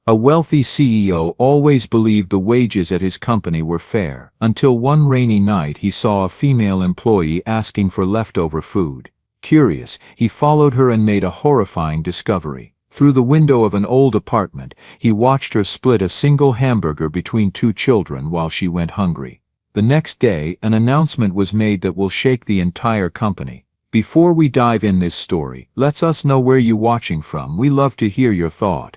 A wealthy CEO always believed the wages at his company were fair, until one rainy night he saw a female employee asking for leftover food. Curious, he followed her and made a horrifying discovery. Through the window of an old apartment, he watched her split a single hamburger between two children while she went hungry. The next day, an announcement was made that will shake the entire company. Before we dive in this story, let us know where you're watching from. We love to hear your thought.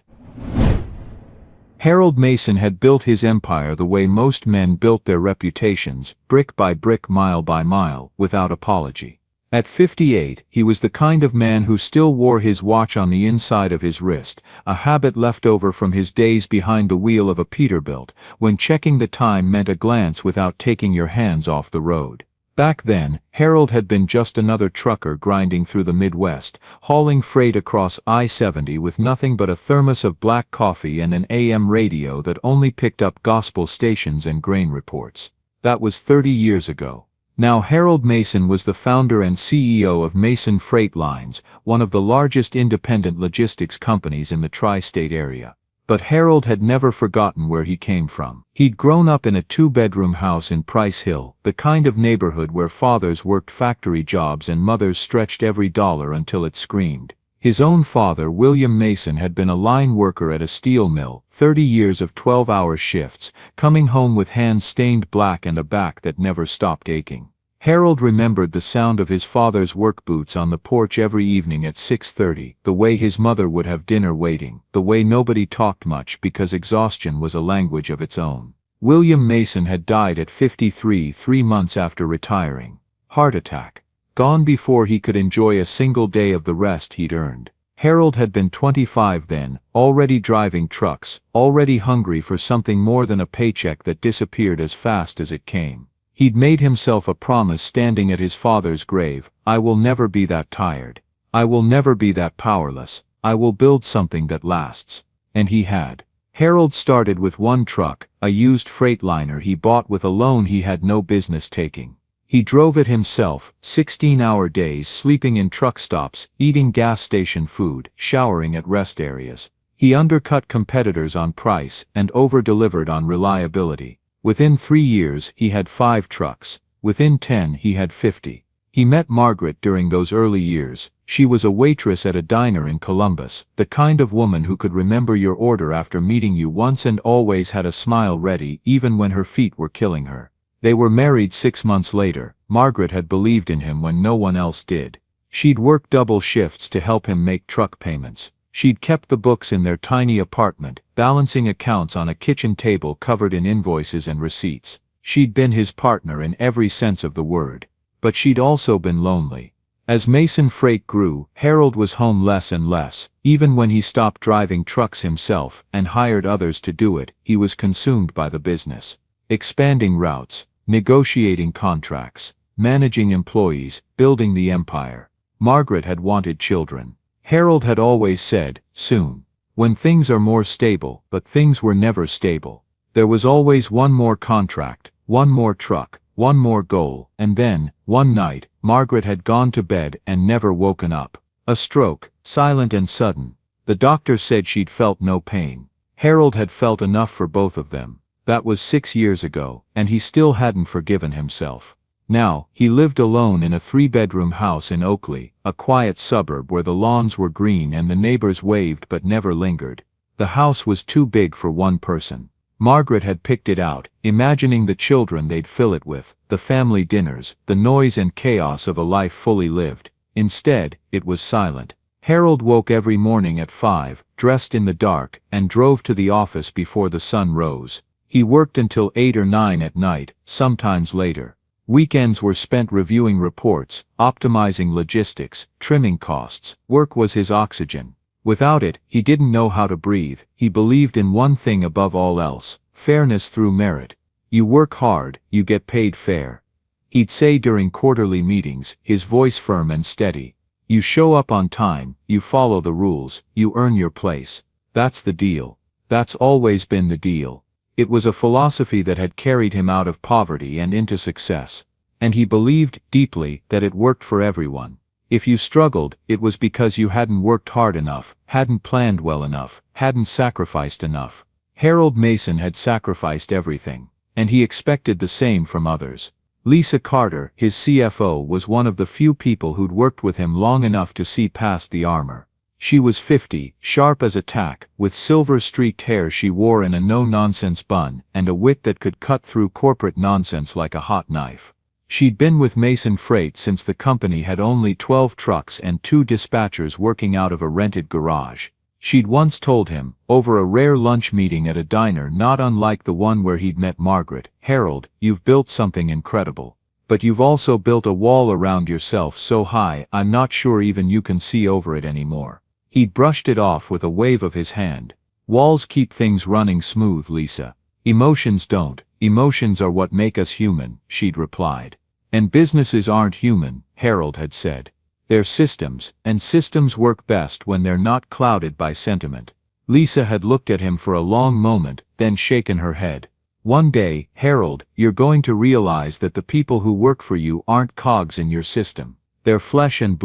Harold Mason had built his empire the way most men built their reputations, brick by brick, mile by mile, without apology. At 58, he was the kind of man who still wore his watch on the inside of his wrist, a habit left over from his days behind the wheel of a Peterbilt, when checking the time meant a glance without taking your hands off the road. Back then, Harold had been just another trucker grinding through the Midwest, hauling freight across I-70 with nothing but a thermos of black coffee and an AM radio that only picked up gospel stations and grain reports. That was 30 years ago. Now Harold Mason was the founder and CEO of Mason Freight Lines, one of the largest independent logistics companies in the tri-state area. But Harold had never forgotten where he came from. He'd grown up in a two-bedroom house in Price Hill, the kind of neighborhood where fathers worked factory jobs and mothers stretched every dollar until it screamed. His own father, William Mason, had been a line worker at a steel mill, 30 years of 12-hour shifts, coming home with hands stained black and a back that never stopped aching. Harold remembered the sound of his father's work boots on the porch every evening at 6:30, the way his mother would have dinner waiting, the way nobody talked much because exhaustion was a language of its own. William Mason had died at 53, 3 months after retiring. Heart attack. Gone before he could enjoy a single day of the rest he'd earned. Harold had been 25 then, already driving trucks, already hungry for something more than a paycheck that disappeared as fast as it came. He'd made himself a promise standing at his father's grave: I will never be that tired. I will never be that powerless. I will build something that lasts. And he had. Harold started with one truck, a used Freightliner he bought with a loan he had no business taking. He drove it himself, 16-hour days, sleeping in truck stops, eating gas station food, showering at rest areas. He undercut competitors on price and over-delivered on reliability. Within 3 years, he had 5 trucks. Within 10, he had 50. He met Margaret during those early years. She was a waitress at a diner in Columbus, the kind of woman who could remember your order after meeting you once and always had a smile ready even when her feet were killing her. They were married 6 months later. Margaret had believed in him when no one else did. She'd worked double shifts to help him make truck payments. She'd kept the books in their tiny apartment, balancing accounts on a kitchen table covered in invoices and receipts. She'd been his partner in every sense of the word. But she'd also been lonely. As Mason Freight grew, Harold was home less and less. Even when he stopped driving trucks himself and hired others to do it, he was consumed by the business. Expanding routes, negotiating contracts, managing employees, building the empire. Margaret had wanted children. Harold had always said, soon. When things are more stable, but things were never stable. There was always one more contract, one more truck, one more goal, and then, one night, Margaret had gone to bed and never woken up. A stroke, silent and sudden. The doctor said she'd felt no pain. Harold had felt enough for both of them. That was 6 years ago, and he still hadn't forgiven himself. Now, he lived alone in a 3-bedroom house in Oakley, a quiet suburb where the lawns were green and the neighbors waved but never lingered. The house was too big for one person. Margaret had picked it out, imagining the children they'd fill it with, the family dinners, the noise and chaos of a life fully lived. Instead, it was silent. Harold woke every morning at 5, dressed in the dark, and drove to the office before the sun rose. He worked until 8 or 9 at night, sometimes later. Weekends were spent reviewing reports, optimizing logistics, trimming costs. Work was his oxygen. Without it, he didn't know how to breathe. He believed in one thing above all else: fairness through merit. You work hard, you get paid fair. He'd say during quarterly meetings, his voice firm and steady. You show up on time, you follow the rules, you earn your place. That's the deal. That's always been the deal. It was a philosophy that had carried him out of poverty and into success. And he believed, deeply, that it worked for everyone. If you struggled, it was because you hadn't worked hard enough, hadn't planned well enough, hadn't sacrificed enough. Harold Mason had sacrificed everything, and he expected the same from others. Lisa Carter, his CFO, was one of the few people who'd worked with him long enough to see past the armor. She was 50, sharp as a tack, with silver-streaked hair she wore in a no-nonsense bun, and a wit that could cut through corporate nonsense like a hot knife. She'd been with Mason Freight since the company had only 12 trucks and 2 dispatchers working out of a rented garage. She'd once told him, over a rare lunch meeting at a diner not unlike the one where he'd met Margaret, "Harold, you've built something incredible. But you've also built a wall around yourself so high I'm not sure even you can see over it anymore." He'd brushed it off with a wave of his hand. "Walls keep things running smooth, Lisa. Emotions don't. Emotions are what make us human," she'd replied. "And businesses aren't human," Harold had said. "They're systems, and systems work best when they're not clouded by sentiment." Lisa had looked at him for a long moment, then shaken her head. "One day, Harold, you're going to realize that the people who work for you aren't cogs in your system. They're flesh and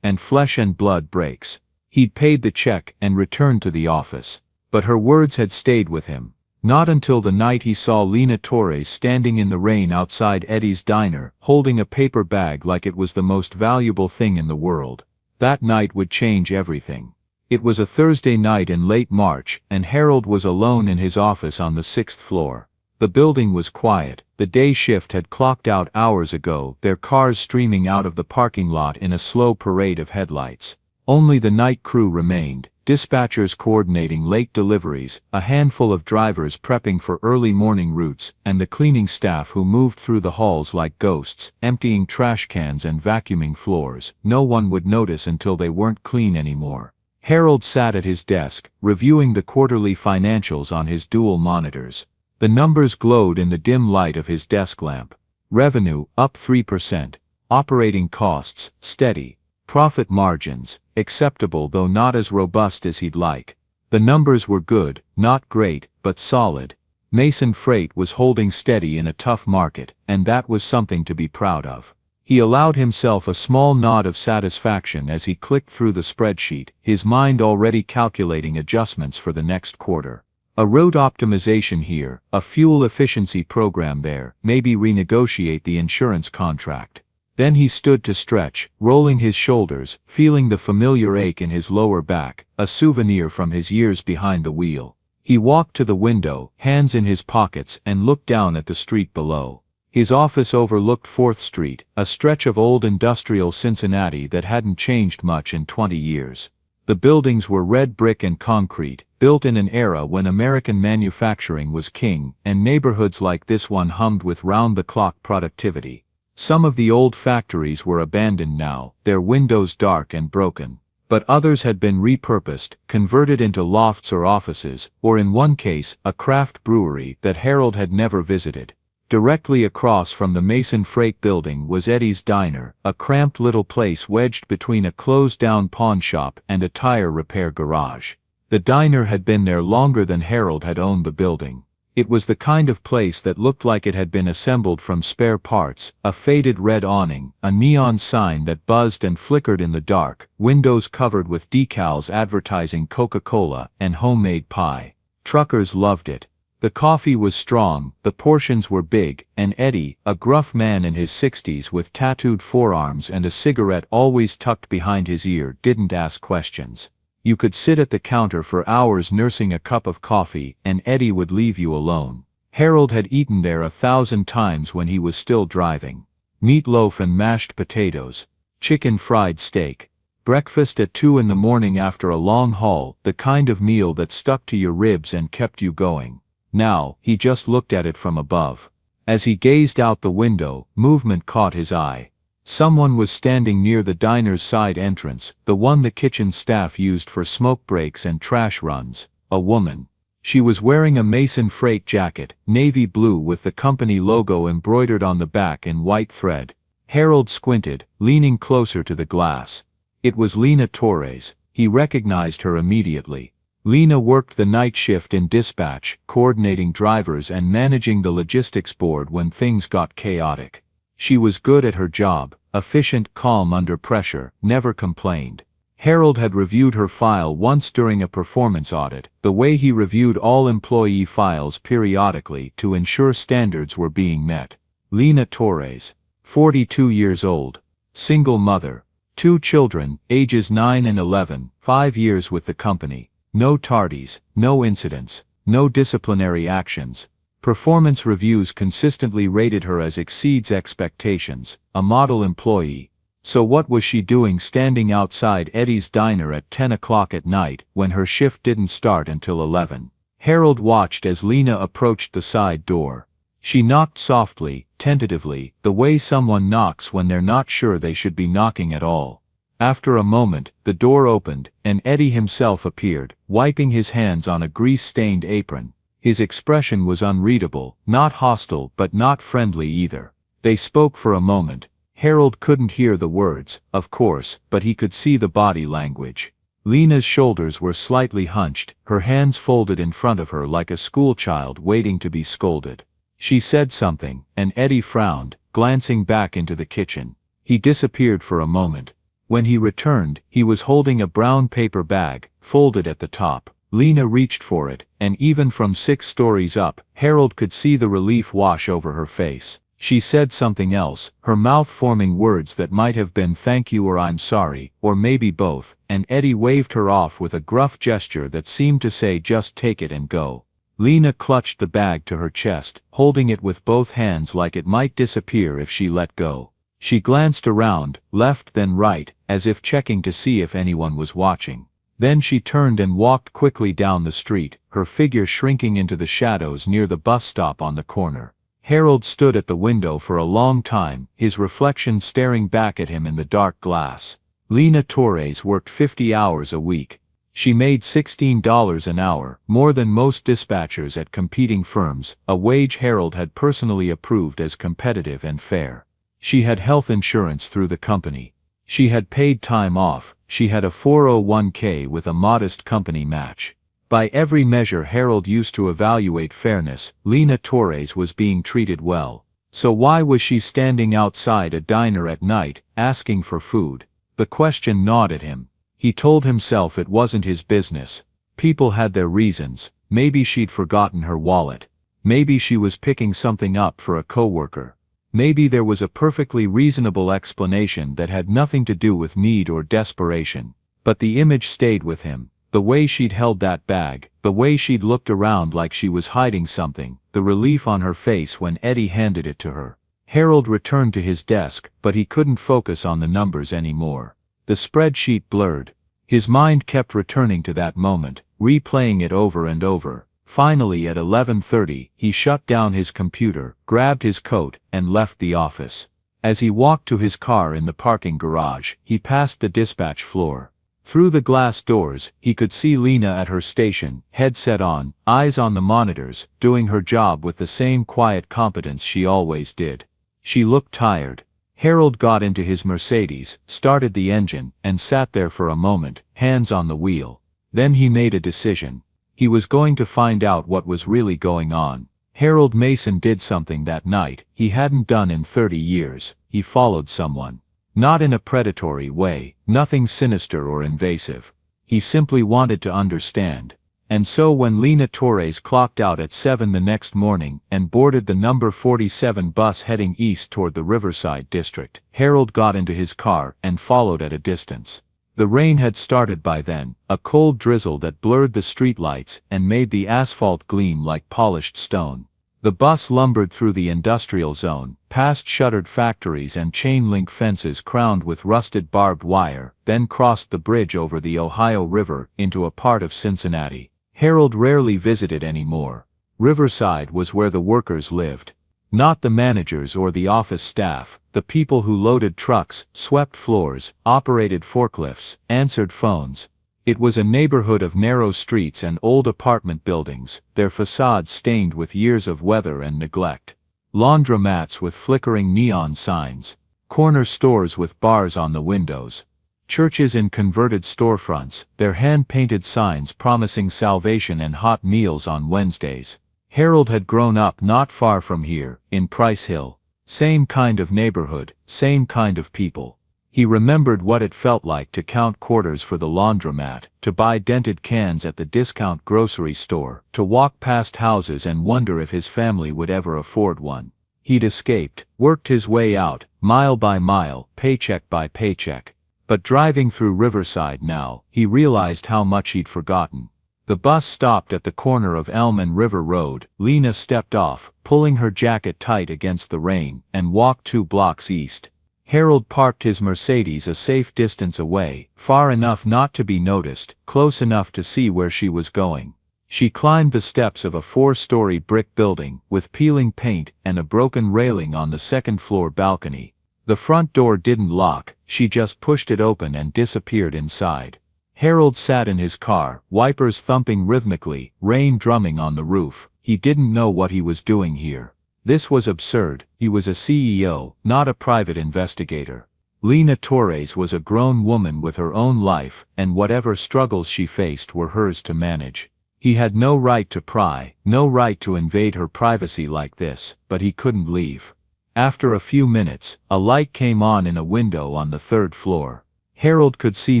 flesh and blood breaks." He'd paid the check and returned to the office. But her words had stayed with him. Not until the night he saw Lena Torres standing in the rain outside Eddie's diner, holding a paper bag like it was the most valuable thing in the world. That night would change everything. It was a Thursday night in late March, and Harold was alone in his office on the 6th floor. The building was quiet. The day shift had clocked out hours ago, their cars streaming out of the parking lot in a slow parade of headlights. Only the night crew remained, dispatchers coordinating late deliveries, a handful of drivers prepping for early morning routes, and the cleaning staff who moved through the halls like ghosts, emptying trash cans and vacuuming floors. No one would notice until they weren't clean anymore. Harold sat at his desk, reviewing the quarterly financials on his dual monitors. The numbers glowed in the dim light of his desk lamp. Revenue, up 3%. Operating costs, steady. Profit margins, acceptable though not as robust as he'd like. The numbers were good, not great, but solid. Mason Freight was holding steady in a tough market, and that was something to be proud of. He allowed himself a small nod of satisfaction as he clicked through the spreadsheet, his mind already calculating adjustments for the next quarter. A road optimization here, a fuel efficiency program there, maybe renegotiate the insurance contract. Then he stood to stretch, rolling his shoulders, feeling the familiar ache in his lower back, a souvenir from his years behind the wheel. He walked to the window, hands in his pockets, and looked down at the street below. His office overlooked 4th Street, a stretch of old industrial Cincinnati that hadn't changed much in 20 years. The buildings were red brick and concrete, built in an era when American manufacturing was king, and neighborhoods like this one hummed with round-the-clock productivity. Some of the old factories were abandoned now, their windows dark and broken. But others had been repurposed, converted into lofts or offices, or in one case, a craft brewery that Harold had never visited. Directly across from the Mason Freight building was Eddie's Diner, a cramped little place wedged between a closed-down pawn shop and a tire repair garage. The diner had been there longer than Harold had owned the building. It was the kind of place that looked like it had been assembled from spare parts, a faded red awning, a neon sign that buzzed and flickered in the dark, windows covered with decals advertising Coca-Cola and homemade pie. Truckers loved it. The coffee was strong, the portions were big, and Eddie, a gruff man in his 60s with tattooed forearms and a cigarette always tucked behind his ear, didn't ask questions. You could sit at the counter for hours nursing a cup of coffee, and Eddie would leave you alone. Harold had eaten there 1,000 times when he was still driving. Meatloaf and mashed potatoes. Chicken fried steak. Breakfast at 2 in the morning after a long haul, the kind of meal that stuck to your ribs and kept you going. Now, he just looked at it from above. As he gazed out the window, movement caught his eye. Someone was standing near the diner's side entrance, the one the kitchen staff used for smoke breaks and trash runs. A woman. She was wearing a Mason Freight jacket, navy blue with the company logo embroidered on the back in white thread. Harold squinted, leaning closer to the glass. It was Lena Torres. He recognized her immediately. Lena worked the night shift in dispatch, coordinating drivers and managing the logistics board when things got chaotic. She was good at her job, efficient, calm under pressure, never complained. Harold had reviewed her file once during a performance audit, the way he reviewed all employee files periodically to ensure standards were being met. Lena Torres, 42 years old, single mother, 2 children, ages 9 and 11, 5 years with the company, no tardies, no incidents, no disciplinary actions. Performance reviews consistently rated her as exceeds expectations, a model employee. So what was she doing standing outside Eddie's diner at 10 o'clock at night when her shift didn't start until 11? Harold watched as Lena approached the side door. She knocked softly, tentatively, the way someone knocks when they're not sure they should be knocking at all. After a moment, the door opened, and Eddie himself appeared, wiping his hands on a grease-stained apron. His expression was unreadable, not hostile but not friendly either. They spoke for a moment. Harold couldn't hear the words, of course, but he could see the body language. Lena's shoulders were slightly hunched, her hands folded in front of her like a schoolchild waiting to be scolded. She said something, and Eddie frowned, glancing back into the kitchen. He disappeared for a moment. When he returned, he was holding a brown paper bag, folded at the top. Lena reached for it, and even from 6 stories up, Harold could see the relief wash over her face. She said something else, her mouth forming words that might have been thank you or I'm sorry, or maybe both, and Eddie waved her off with a gruff gesture that seemed to say just take it and go. Lena clutched the bag to her chest, holding it with both hands like it might disappear if she let go. She glanced around, left then right, as if checking to see if anyone was watching. Then she turned and walked quickly down the street, her figure shrinking into the shadows near the bus stop on the corner. Harold stood at the window for a long time, his reflection staring back at him in the dark glass. Lena Torres worked 50 hours a week. She made $16 an hour, more than most dispatchers at competing firms, a wage Harold had personally approved as competitive and fair. She had health insurance through the company. She had paid time off, she had a 401k with a modest company match. By every measure Harold used to evaluate fairness, Lena Torres was being treated well. So why was she standing outside a diner at night, asking for food? The question gnawed at him. He told himself it wasn't his business. People had their reasons. Maybe she'd forgotten her wallet. Maybe she was picking something up for a coworker. Maybe there was a perfectly reasonable explanation that had nothing to do with need or desperation. But the image stayed with him. The way she'd held that bag, the way she'd looked around like she was hiding something, the relief on her face when Eddie handed it to her. Harold returned to his desk, but he couldn't focus on the numbers anymore. The spreadsheet blurred. His mind kept returning to that moment, replaying it over and over. Finally at 11:30, he shut down his computer, grabbed his coat, and left the office. As he walked to his car in the parking garage, he passed the dispatch floor. Through the glass doors, he could see Lena at her station, headset on, eyes on the monitors, doing her job with the same quiet competence she always did. She looked tired. Harold got into his Mercedes, started the engine, and sat there for a moment, hands on the wheel. Then he made a decision. He was going to find out what was really going on. Harold Mason did something that night he hadn't done in 30 years. He followed someone. Not in a predatory way, nothing sinister or invasive. He simply wanted to understand. And so when Lena Torres clocked out at 7 the next morning and boarded the number 47 bus heading east toward the Riverside district, Harold got into his car and followed at a distance. The rain had started by then, a cold drizzle that blurred the streetlights and made the asphalt gleam like polished stone. The bus lumbered through the industrial zone, past shuttered factories and chain-link fences crowned with rusted barbed wire, then crossed the bridge over the Ohio River into a part of Cincinnati Harold rarely visited anymore. Riverside was where the workers lived. Not the managers or the office staff, the people who loaded trucks, swept floors, operated forklifts, answered phones. It was a neighborhood of narrow streets and old apartment buildings, their facades stained with years of weather and neglect. Laundromats with flickering neon signs. Corner stores with bars on the windows. Churches in converted storefronts, their hand-painted signs promising salvation and hot meals on Wednesdays. Harold had grown up not far from here, in Price Hill. Same kind of neighborhood, same kind of people. He remembered what it felt like to count quarters for the laundromat, to buy dented cans at the discount grocery store, to walk past houses and wonder if his family would ever afford one. He'd escaped, worked his way out, mile by mile, paycheck by paycheck. But driving through Riverside now, he realized how much he'd forgotten. The bus stopped at the corner of Elm and River Road. Lena stepped off, pulling her jacket tight against the rain, and walked 2 blocks east. Harold parked his Mercedes a safe distance away, far enough not to be noticed, close enough to see where she was going. She climbed the steps of a 4-story brick building, with peeling paint and a broken railing on the 2nd-floor balcony. The front door didn't lock, she just pushed it open and disappeared inside. Harold sat in his car, wipers thumping rhythmically, rain drumming on the roof. He didn't know what he was doing here. This was absurd. He was a CEO, not a private investigator. Lena Torres was a grown woman with her own life, and whatever struggles she faced were hers to manage. He had no right to pry, no right to invade her privacy like this, but he couldn't leave. After a few minutes, a light came on in a window on the 3rd floor. Harold could see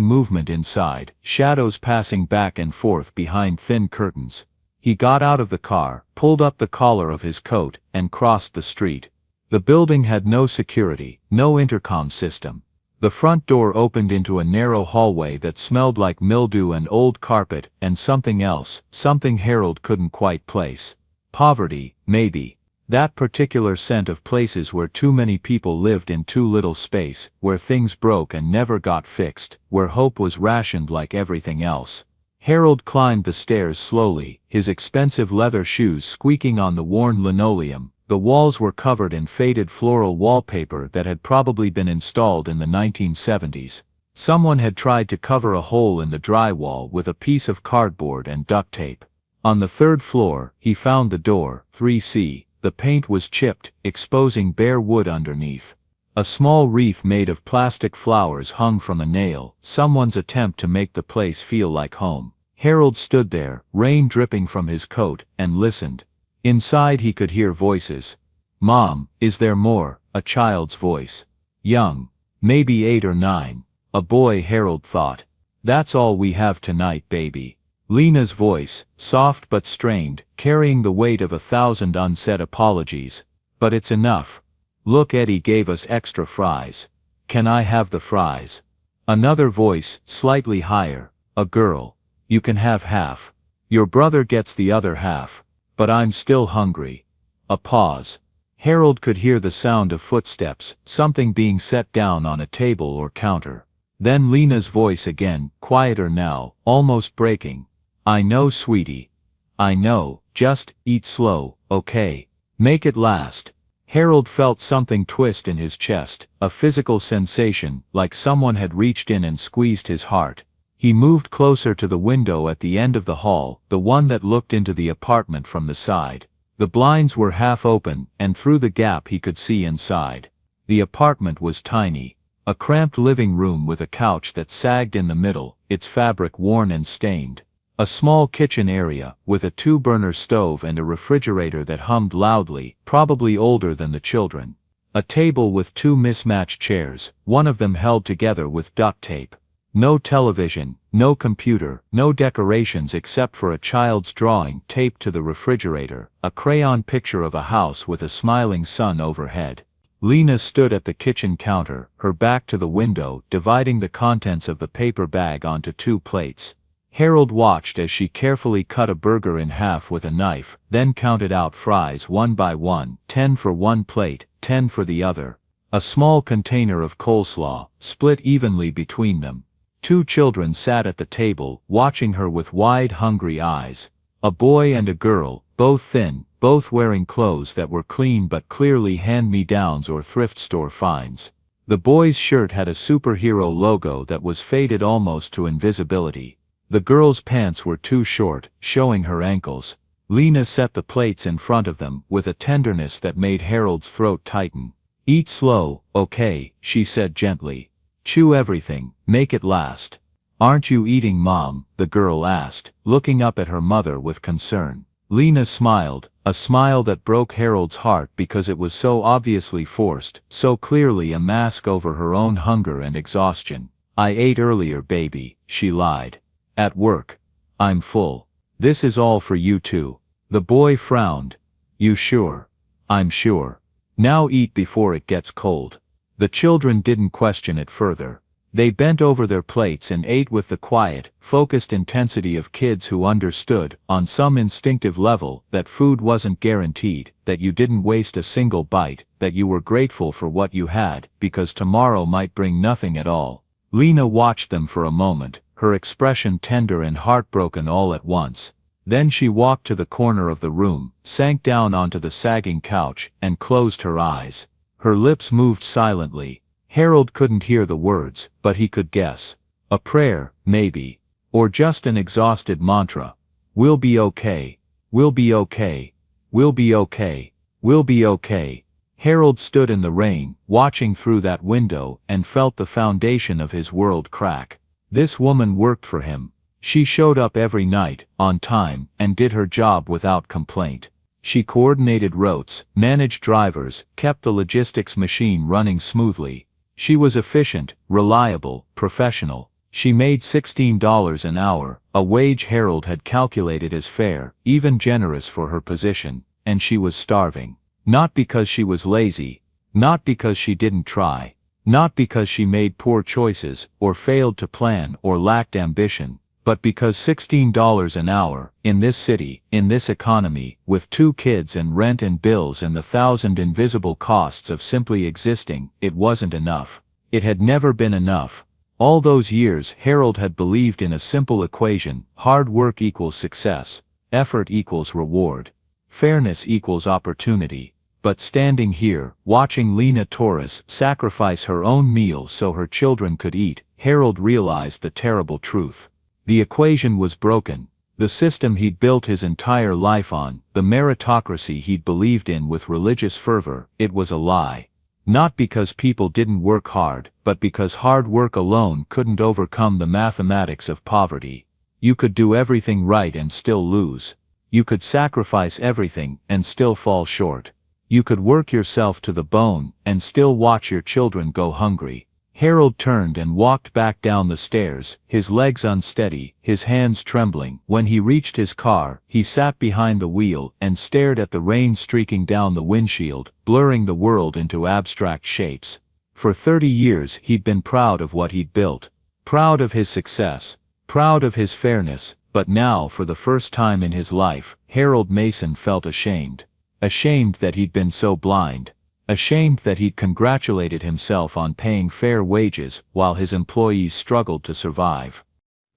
movement inside, shadows passing back and forth behind thin curtains. He got out of the car, pulled up the collar of his coat, and crossed the street. The building had no security, no intercom system. The front door opened into a narrow hallway that smelled like mildew and old carpet, and something else, something Harold couldn't quite place. Poverty, maybe. That particular scent of places where too many people lived in too little space, where things broke and never got fixed, where hope was rationed like everything else. Harold climbed the stairs slowly, his expensive leather shoes squeaking on the worn linoleum. The walls were covered in faded floral wallpaper that had probably been installed in the 1970s. Someone had tried to cover a hole in the drywall with a piece of cardboard and duct tape. On the 3rd floor, he found the door, 3C. The paint was chipped, exposing bare wood underneath. A small wreath made of plastic flowers hung from a nail, someone's attempt to make the place feel like home. Harold stood there, rain dripping from his coat, and listened. Inside he could hear voices. "Mom, is there more?" A child's voice. Young. Maybe 8 or 9. A boy, Harold thought. "That's all we have tonight, baby." Lena's voice, soft but strained, carrying the weight of 1,000 unsaid apologies. "But it's enough. Look, Eddie gave us extra fries. Can I have the fries?" Another voice, slightly higher. A girl. "You can have half. Your brother gets the other half. But I'm still hungry." A pause. Harold could hear the sound of footsteps, something being set down on a table or counter. Then Lena's voice again, quieter now, almost breaking. "I know, sweetie. I know, just eat slow, okay? Make it last." Harold felt something twist in his chest, a physical sensation, like someone had reached in and squeezed his heart. He moved closer to the window at the end of the hall, the one that looked into the apartment from the side. The blinds were half open, and through the gap he could see inside. The apartment was tiny. A cramped living room with a couch that sagged in the middle, its fabric worn and stained. A small kitchen area, with a 2-burner stove and a refrigerator that hummed loudly, probably older than the children. A table with 2 mismatched chairs, one of them held together with duct tape. No television, no computer, no decorations except for a child's drawing taped to the refrigerator, a crayon picture of a house with a smiling sun overhead. Lena stood at the kitchen counter, her back to the window, dividing the contents of the paper bag onto 2 plates. Harold watched as she carefully cut a burger in half with a knife, then counted out fries one by one, 10 for one plate, 10 for the other. A small container of coleslaw, split evenly between them. 2 children sat at the table, watching her with wide, hungry eyes. A boy and a girl, both thin, both wearing clothes that were clean but clearly hand-me-downs or thrift store finds. The boy's shirt had a superhero logo that was faded almost to invisibility. The girl's pants were too short, showing her ankles. Lena set the plates in front of them with a tenderness that made Harold's throat tighten. "Eat slow, okay," she said gently. "Chew everything, make it last." "Aren't you eating, Mom?" the girl asked, looking up at her mother with concern. Lena smiled, A smile that broke Harold's heart because it was so obviously forced, so clearly a mask over her own hunger and exhaustion. "I ate earlier, baby," she lied. "At work. I'm full. This is all for you too." The boy frowned. "You sure?" "I'm sure. Now eat before it gets cold." The children didn't question it further. They bent over their plates and ate with the quiet, focused intensity of kids who understood, on some instinctive level, that food wasn't guaranteed, that you didn't waste a single bite, that you were grateful for what you had, because tomorrow might bring nothing at all. Lena watched them for a moment, her expression tender and heartbroken all at once. Then she walked to the corner of the room, sank down onto the sagging couch, and closed her eyes. Her lips moved silently. Harold couldn't hear the words, but he could guess. A prayer, maybe. Or just an exhausted mantra. "We'll be okay. We'll be okay. We'll be okay. We'll be okay." Harold stood in the rain, watching through that window, and felt the foundation of his world crack. This woman worked for him. She showed up every night, on time, and did her job without complaint. She coordinated routes, managed drivers, kept the logistics machine running smoothly. She was efficient, reliable, professional. She made $16 an hour, a wage Harold had calculated as fair, even generous for her position, and she was starving. Not because she was lazy, not because she didn't try, not because she made poor choices, or failed to plan, or lacked ambition, but because $16 an hour, in this city, in this economy, with 2 kids and rent and bills and the 1,000 invisible costs of simply existing, it wasn't enough. It had never been enough. All those years Harold had believed in a simple equation: hard work equals success, effort equals reward, fairness equals opportunity. But standing here, watching Lena Torres sacrifice her own meal so her children could eat, Harold realized the terrible truth. The equation was broken. The system he'd built his entire life on, the meritocracy he'd believed in with religious fervor, it was a lie. Not because people didn't work hard, but because hard work alone couldn't overcome the mathematics of poverty. You could do everything right and still lose. You could sacrifice everything and still fall short. You could work yourself to the bone and still watch your children go hungry. Harold turned and walked back down the stairs, his legs unsteady, his hands trembling. When he reached his car, he sat behind the wheel and stared at the rain streaking down the windshield, blurring the world into abstract shapes. For 30 years he'd been proud of what he'd built, proud of his success, proud of his fairness, but now for the first time in his life, Harold Mason felt ashamed. Ashamed that he'd been so blind. Ashamed that he'd congratulated himself on paying fair wages while his employees struggled to survive.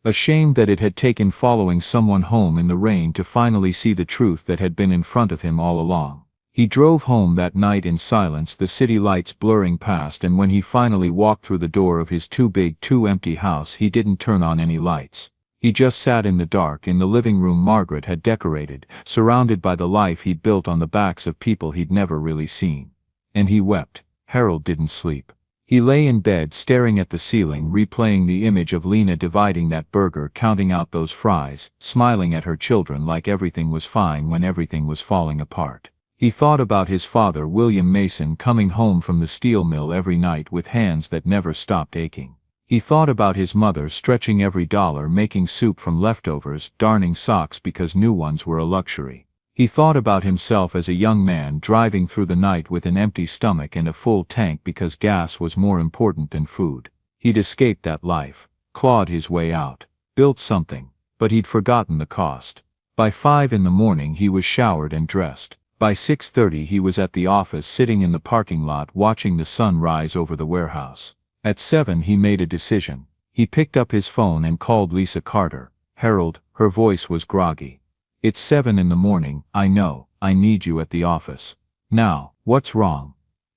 Ashamed that it had taken following someone home in the rain to finally see the truth that had been in front of him all along. He drove home that night in silence, the city lights blurring past, and when he finally walked through the door of his too big, too empty house, he didn't turn on any lights. He just sat in the dark in the living room Margaret had decorated, surrounded by the life he'd built on the backs of people he'd never really seen. And he wept. Harold didn't sleep. He lay in bed staring at the ceiling, replaying the image of Lena dividing that burger, counting out those fries, smiling at her children like everything was fine when everything was falling apart. He thought about his father, William Mason, coming home from the steel mill every night with hands that never stopped aching. He thought about his mother stretching every dollar, making soup from leftovers, darning socks because new ones were a luxury. He thought about himself as a young man driving through the night with an empty stomach and a full tank because gas was more important than food. He'd escaped that life, clawed his way out, built something, but he'd forgotten the cost. By 5 in the morning he was showered and dressed. By 6:30 he was at the office, sitting in the parking lot watching the sun rise over the warehouse. At 7 he made a decision. He picked up his phone and called Lisa Carter. "Harold," her voice was groggy. "It's 7 in the morning, I know, I need you at the office. Now, what's wrong?"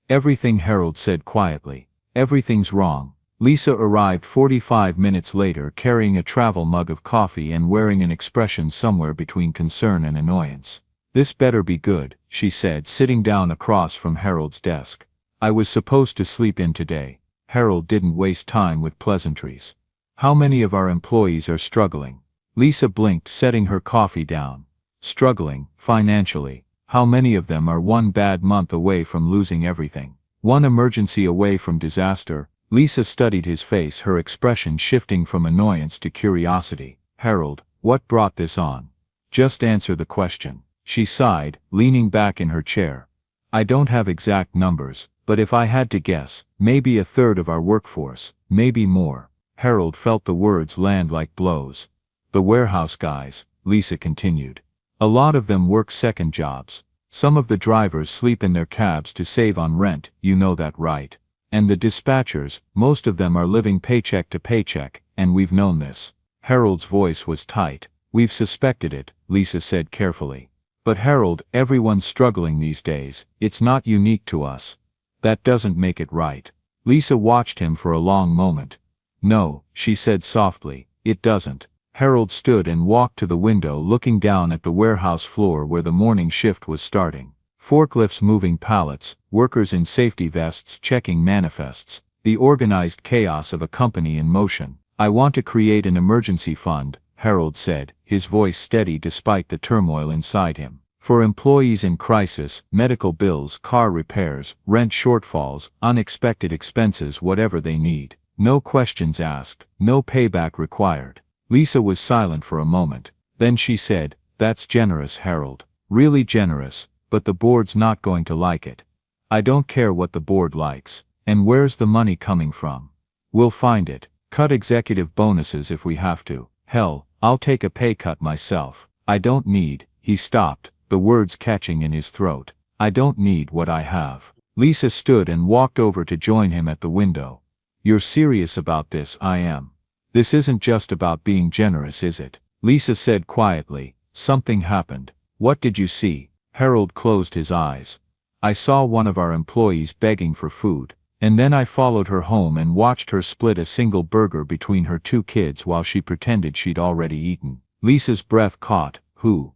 "Everything," Harold said quietly. "Everything's wrong." Lisa arrived 45 minutes later, carrying a travel mug of coffee and wearing an expression somewhere between concern and annoyance. "This better be good," she said, sitting down across from Harold's desk. "I was supposed to sleep in today." Harold didn't waste time with pleasantries. "How many of our employees are struggling?" Lisa blinked, setting her coffee down. "Struggling, financially. How many of them are one bad month away from losing everything? One emergency away from disaster? Lisa studied his face, her expression shifting from annoyance to curiosity. Harold, what brought this on? Just answer the question. She sighed, leaning back in her chair. I don't have exact numbers, but if I had to guess, maybe a third of our workforce, maybe more. Harold felt the words land like blows. The warehouse guys, Lisa continued. A lot of them work second jobs. Some of the drivers sleep in their cabs to save on rent, you know that right? And the dispatchers, most of them are living paycheck to paycheck, and we've known this. Harold's voice was tight. We've suspected it, Lisa said carefully. But Harold, everyone's struggling these days, it's not unique to us. That doesn't make it right. Lisa watched him for a long moment. No, she said softly, it doesn't. Harold stood and walked to the window, looking down at the warehouse floor where the morning shift was starting. Forklifts moving pallets, workers in safety vests checking manifests, the organized chaos of a company in motion. I want to create an emergency fund, Harold said, his voice steady despite the turmoil inside him. For employees in crisis, medical bills, car repairs, rent shortfalls, unexpected expenses, whatever they need. No questions asked, no payback required. Lisa was silent for a moment. Then she said, that's generous, Harold. Really generous, but the board's not going to like it. I don't care what the board likes. And where's the money coming from? We'll find it. Cut executive bonuses if we have to. Hell, I'll take a pay cut myself. I don't need. He stopped, the words catching in his throat. I don't need what I have. Lisa stood and walked over to join him at the window. You're serious about this? I am. This isn't just about being generous, is it? Lisa said quietly. Something happened. What did you see? Harold closed his eyes. I saw one of our employees begging for food, and then I followed her home and watched her split a single burger between her two kids while she pretended she'd already eaten. Lisa's breath caught. Who?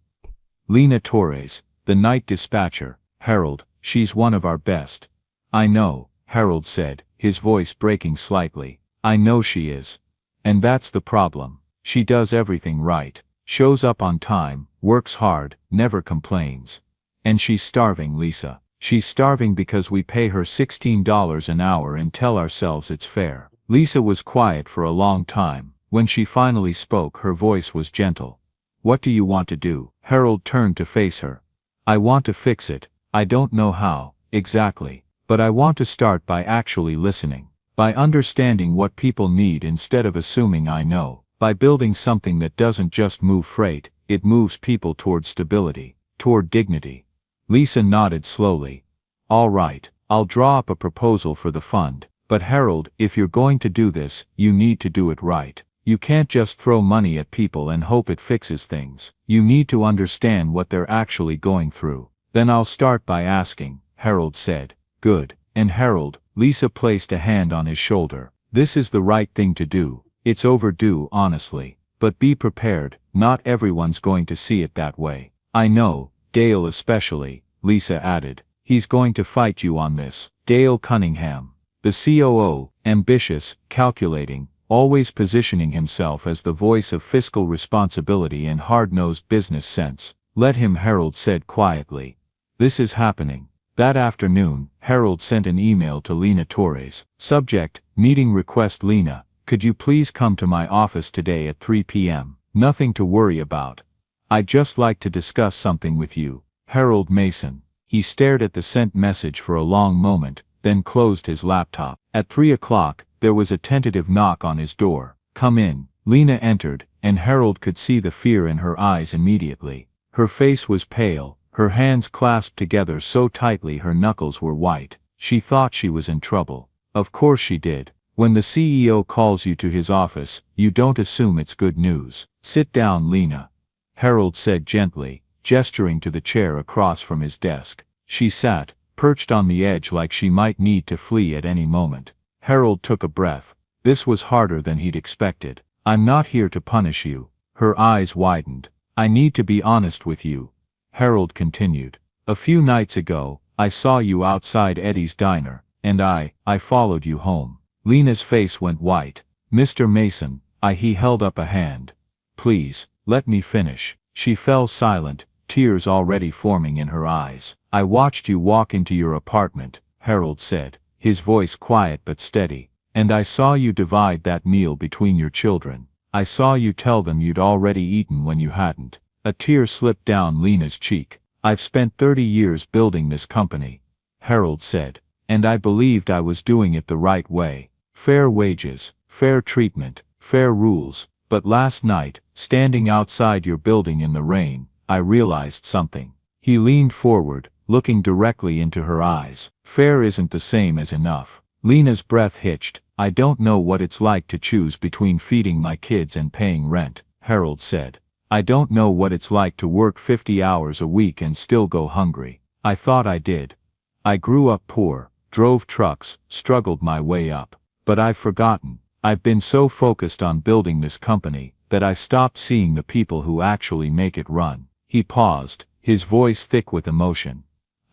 Lena Torres, the night dispatcher. Harold, she's one of our best. I know, Harold said, his voice breaking slightly. I know she is. And that's the problem. She does everything right. Shows up on time, works hard, never complains. And she's starving, Lisa. She's starving because we pay her $16 an hour and tell ourselves it's fair. Lisa was quiet for a long time. When she finally spoke, her voice was gentle. What do you want to do? Harold turned to face her. I want to fix it. I don't know how, exactly. But I want to start by actually listening. By understanding what people need instead of assuming I know. By building something that doesn't just move freight, it moves people toward stability, toward dignity. Lisa nodded slowly. All right, I'll draw up a proposal for the fund. But Harold, if you're going to do this, you need to do it right. You can't just throw money at people and hope it fixes things. You need to understand what they're actually going through. Then I'll start by asking, Harold said. Good. And Harold, Lisa placed a hand on his shoulder. This is the right thing to do. It's overdue, honestly. But be prepared, not everyone's going to see it that way. I know, Dale especially, Lisa added. He's going to fight you on this. Dale Cunningham. The COO, ambitious, calculating, always positioning himself as the voice of fiscal responsibility and hard-nosed business sense. Let him, Harold said quietly. This is happening. That afternoon, Harold sent an email to Lena Torres. Subject, meeting request. Lena, could you please come to my office today at 3 p.m.? Nothing to worry about. I'd just like to discuss something with you. Harold Mason. He stared at the sent message for a long moment, then closed his laptop. At 3 o'clock, there was a tentative knock on his door. Come in. Lena entered, and Harold could see the fear in her eyes immediately. Her face was pale, her hands clasped together so tightly her knuckles were white. She thought she was in trouble. Of course she did. When the CEO calls you to his office, you don't assume it's good news. Sit down, Lena. Harold said gently, gesturing to the chair across from his desk. She sat, perched on the edge like she might need to flee at any moment. Harold took a breath. This was harder than he'd expected. I'm not here to punish you. Her eyes widened. I need to be honest with you. Harold continued. A few nights ago, I saw you outside Eddie's diner, and I followed you home. Lena's face went white. Mr. Mason, he held up a hand. Please, let me finish. She fell silent, tears already forming in her eyes. I watched you walk into your apartment, Harold said, his voice quiet but steady. And I saw you divide that meal between your children. I saw you tell them you'd already eaten when you hadn't. A tear slipped down Lena's cheek. I've spent 30 years building this company, Harold said, and I believed I was doing it the right way. Fair wages, fair treatment, fair rules. But last night, standing outside your building in the rain, I realized something. He leaned forward, looking directly into her eyes. Fair isn't the same as enough. Lena's breath hitched. I don't know what it's like to choose between feeding my kids and paying rent, Harold said. I don't know what it's like to work 50 hours a week and still go hungry. I thought I did. I grew up poor, drove trucks, struggled my way up. But I've forgotten. I've been so focused on building this company that I stopped seeing the people who actually make it run. He paused, his voice thick with emotion.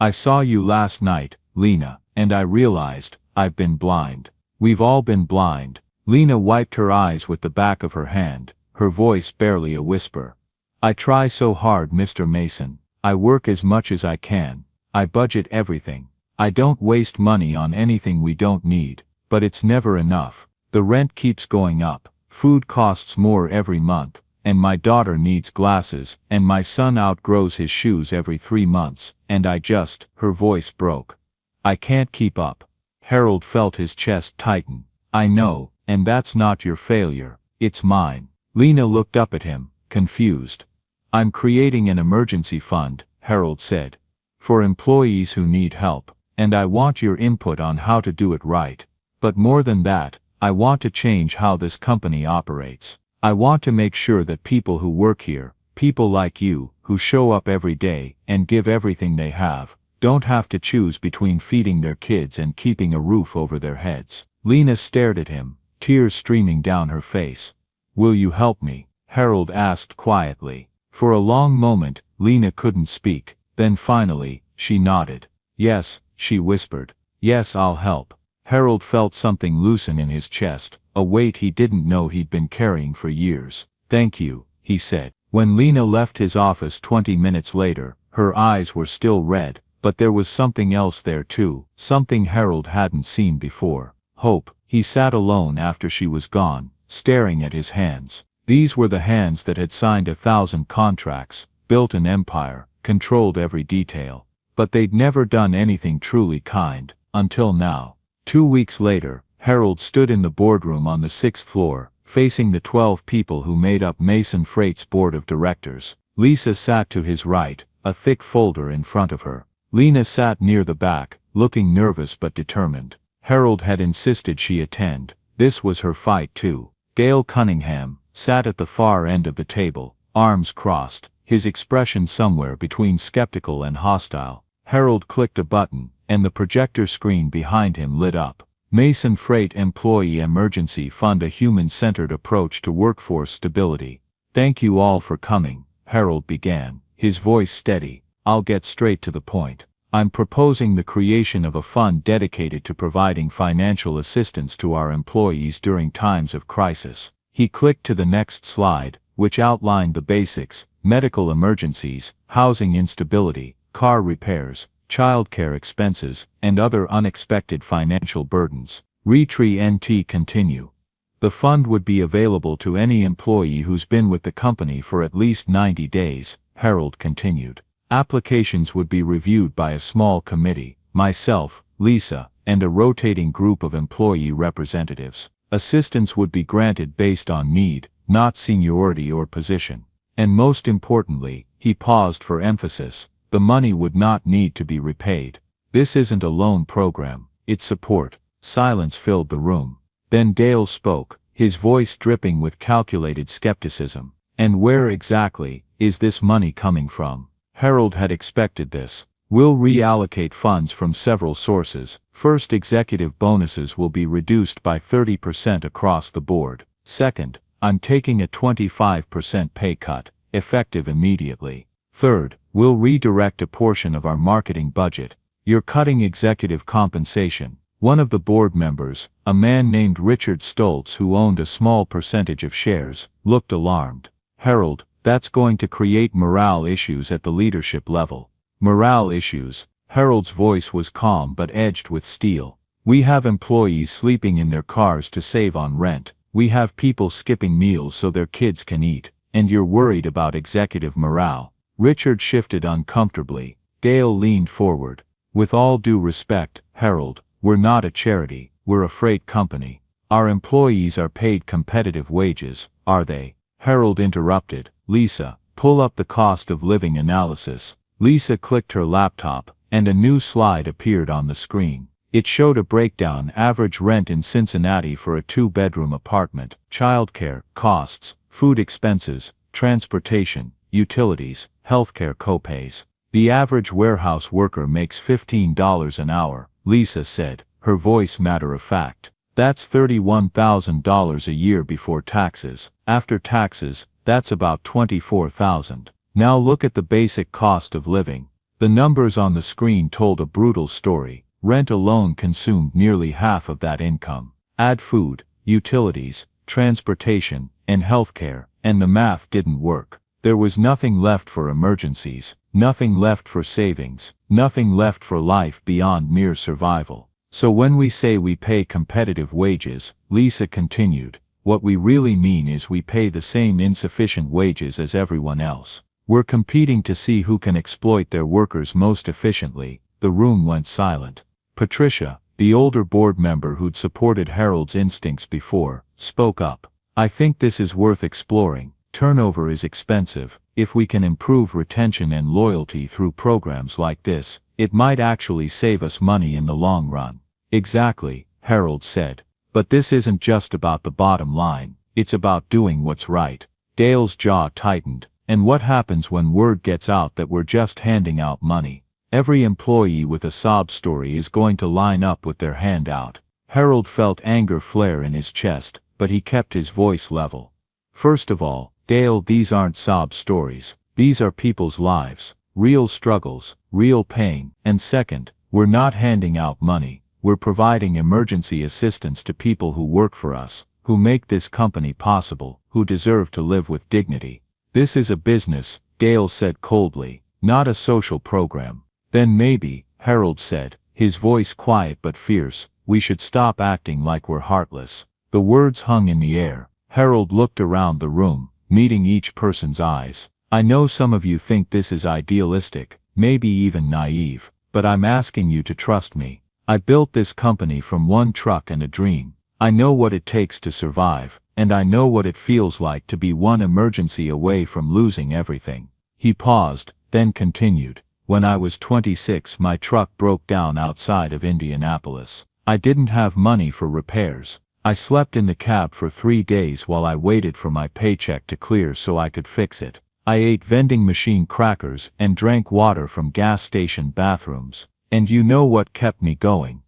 I saw you last night, Lena, and I realized I've been blind. We've all been blind. Lena wiped her eyes with the back of her hand, her voice barely a whisper. I try so hard, Mr. Mason. I work as much as I can. I budget everything. I don't waste money on anything we don't need, but it's never enough. The rent keeps going up, food costs more every month, and my daughter needs glasses, and my son outgrows his shoes every 3 months, and her voice broke. I can't keep up. Harold felt his chest tighten. I know, and that's not your failure, it's mine. Lena looked up at him, confused. I'm creating an emergency fund, Harold said, for employees who need help, and I want your input on how to do it right. But more than that, I want to change how this company operates. I want to make sure that people who work here, people like you, who show up every day and give everything they have, don't have to choose between feeding their kids and keeping a roof over their heads. Lena stared at him, tears streaming down her face. Will you help me? Harold asked quietly. For a long moment, Lena couldn't speak, then finally, she nodded. Yes, she whispered. Yes, I'll help. Harold felt something loosen in his chest, a weight he didn't know he'd been carrying for years. Thank you, he said. When Lena left his office 20 minutes later, her eyes were still red, but there was something else there too, something Harold hadn't seen before. Hope. He sat alone after she was gone, staring at his hands. These were the hands that had signed 1,000 contracts, built an empire, controlled every detail. But they'd never done anything truly kind, until now. 2 weeks later, Harold stood in the boardroom on the 6th floor, facing the 12 people who made up Mason Freight's board of directors. Lisa sat to his right, a thick folder in front of her. Lena sat near the back, looking nervous but determined. Harold had insisted she attend. This was her fight too. Dale Cunningham sat at the far end of the table, arms crossed, his expression somewhere between skeptical and hostile. Harold clicked a button, and the projector screen behind him lit up. Mason Freight Employee Emergency Fund, a human-centered approach to workforce stability. Thank you all for coming, Harold began, his voice steady. I'll get straight to the point. I'm proposing the creation of a fund dedicated to providing financial assistance to our employees during times of crisis. He clicked to the next slide, which outlined the basics: medical emergencies, housing instability, car repairs, childcare expenses, and other unexpected financial burdens. Retree NT continue. The fund would be available to any employee who's been with the company for at least 90 days, Harold continued. Applications would be reviewed by a small committee, myself, Lisa, and a rotating group of employee representatives. Assistance would be granted based on need, not seniority or position. And most importantly, he paused for emphasis, the money would not need to be repaid. This isn't a loan program, it's support. Silence filled the room. Then Dale spoke, his voice dripping with calculated skepticism. And where exactly is this money coming from? Harold had expected this. We'll reallocate funds from several sources. First, executive bonuses will be reduced by 30% across the board. Second, I'm taking a 25% pay cut, effective immediately. Third, we'll redirect a portion of our marketing budget. You're cutting executive compensation. One of the board members, a man named Richard Stoltz who owned a small percentage of shares, looked alarmed. Harold, That's going to create morale issues at the leadership level. Morale issues. Harold's voice was calm but edged with steel. We have employees sleeping in their cars to save on rent. We have people skipping meals so their kids can eat. And you're worried about executive morale. Richard shifted uncomfortably. Dale leaned forward. With all due respect, Harold, we're not a charity, we're a freight company. Our employees are paid competitive wages, are they? Harold interrupted. Lisa, pull up the cost of living analysis. Lisa clicked her laptop, and a new slide appeared on the screen. It showed a breakdown: average rent in Cincinnati for a 2-bedroom apartment, childcare costs, food expenses, transportation, utilities, healthcare copays. The average warehouse worker makes $15 an hour, Lisa said, her voice matter-of-fact. That's $31,000 a year before taxes. After taxes, that's about $24,000. Now look at the basic cost of living. The numbers on the screen told a brutal story. Rent alone consumed nearly half of that income. Add food, utilities, transportation, and healthcare, and the math didn't work. There was nothing left for emergencies, nothing left for savings, nothing left for life beyond mere survival. So when we say we pay competitive wages, Lisa continued, what we really mean is we pay the same insufficient wages as everyone else. We're competing to see who can exploit their workers most efficiently. The room went silent. Patricia, the older board member who'd supported Harold's instincts before, spoke up. I think this is worth exploring. Turnover is expensive. If we can improve retention and loyalty through programs like this, it might actually save us money in the long run. Exactly, Harold said. But this isn't just about the bottom line, it's about doing what's right. Dale's jaw tightened. And what happens when word gets out that we're just handing out money? Every employee with a sob story is going to line up with their hand out. Harold felt anger flare in his chest, but he kept his voice level. First of all, Dale, these aren't sob stories. These are people's lives, real struggles, real pain. And second, we're not handing out money. We're providing emergency assistance to people who work for us, who make this company possible, who deserve to live with dignity. This is a business, Dale said coldly, not a social program. Then maybe, Harold said, his voice quiet but fierce, we should stop acting like we're heartless. The words hung in the air. Harold looked around the room, meeting each person's eyes. I know some of you think this is idealistic, maybe even naive, but I'm asking you to trust me. I built this company from one truck and a dream. I know what it takes to survive, and I know what it feels like to be one emergency away from losing everything. He paused, then continued. When I was 26, my truck broke down outside of Indianapolis. I didn't have money for repairs. I slept in the cab for 3 days while I waited for my paycheck to clear so I could fix it. I ate vending machine crackers and drank water from gas station bathrooms. And you know what kept me going?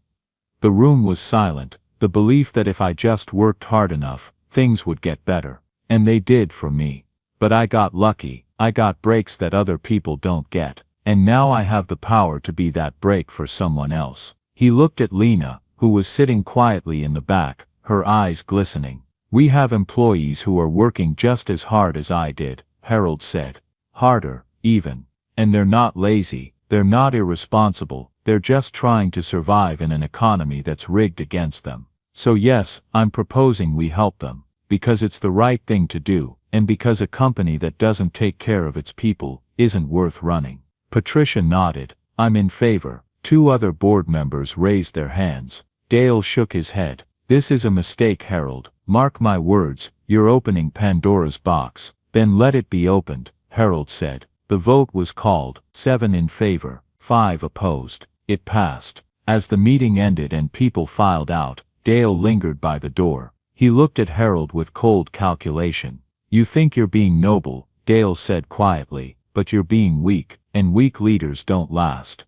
The room was silent, the belief that if I just worked hard enough, things would get better. And they did for me. But I got lucky. I got breaks that other people don't get. And now I have the power to be that break for someone else. He looked at Lena, who was sitting quietly in the back, her eyes glistening. We have employees who are working just as hard as I did, Harold said. Harder, even. And they're not lazy, they're not irresponsible, they're just trying to survive in an economy that's rigged against them. So yes, I'm proposing we help them. Because it's the right thing to do, and because a company that doesn't take care of its people isn't worth running. Patricia nodded. I'm in favor. 2 other board members raised their hands. Dale shook his head. This is a mistake, Harold. Mark my words, you're opening Pandora's box. Then let it be opened, Harold said. The vote was called, 7 in favor, 5 opposed. It passed. As the meeting ended and people filed out, Dale lingered by the door. He looked at Harold with cold calculation. You think you're being noble, Dale said quietly, but you're being weak, and weak leaders don't last.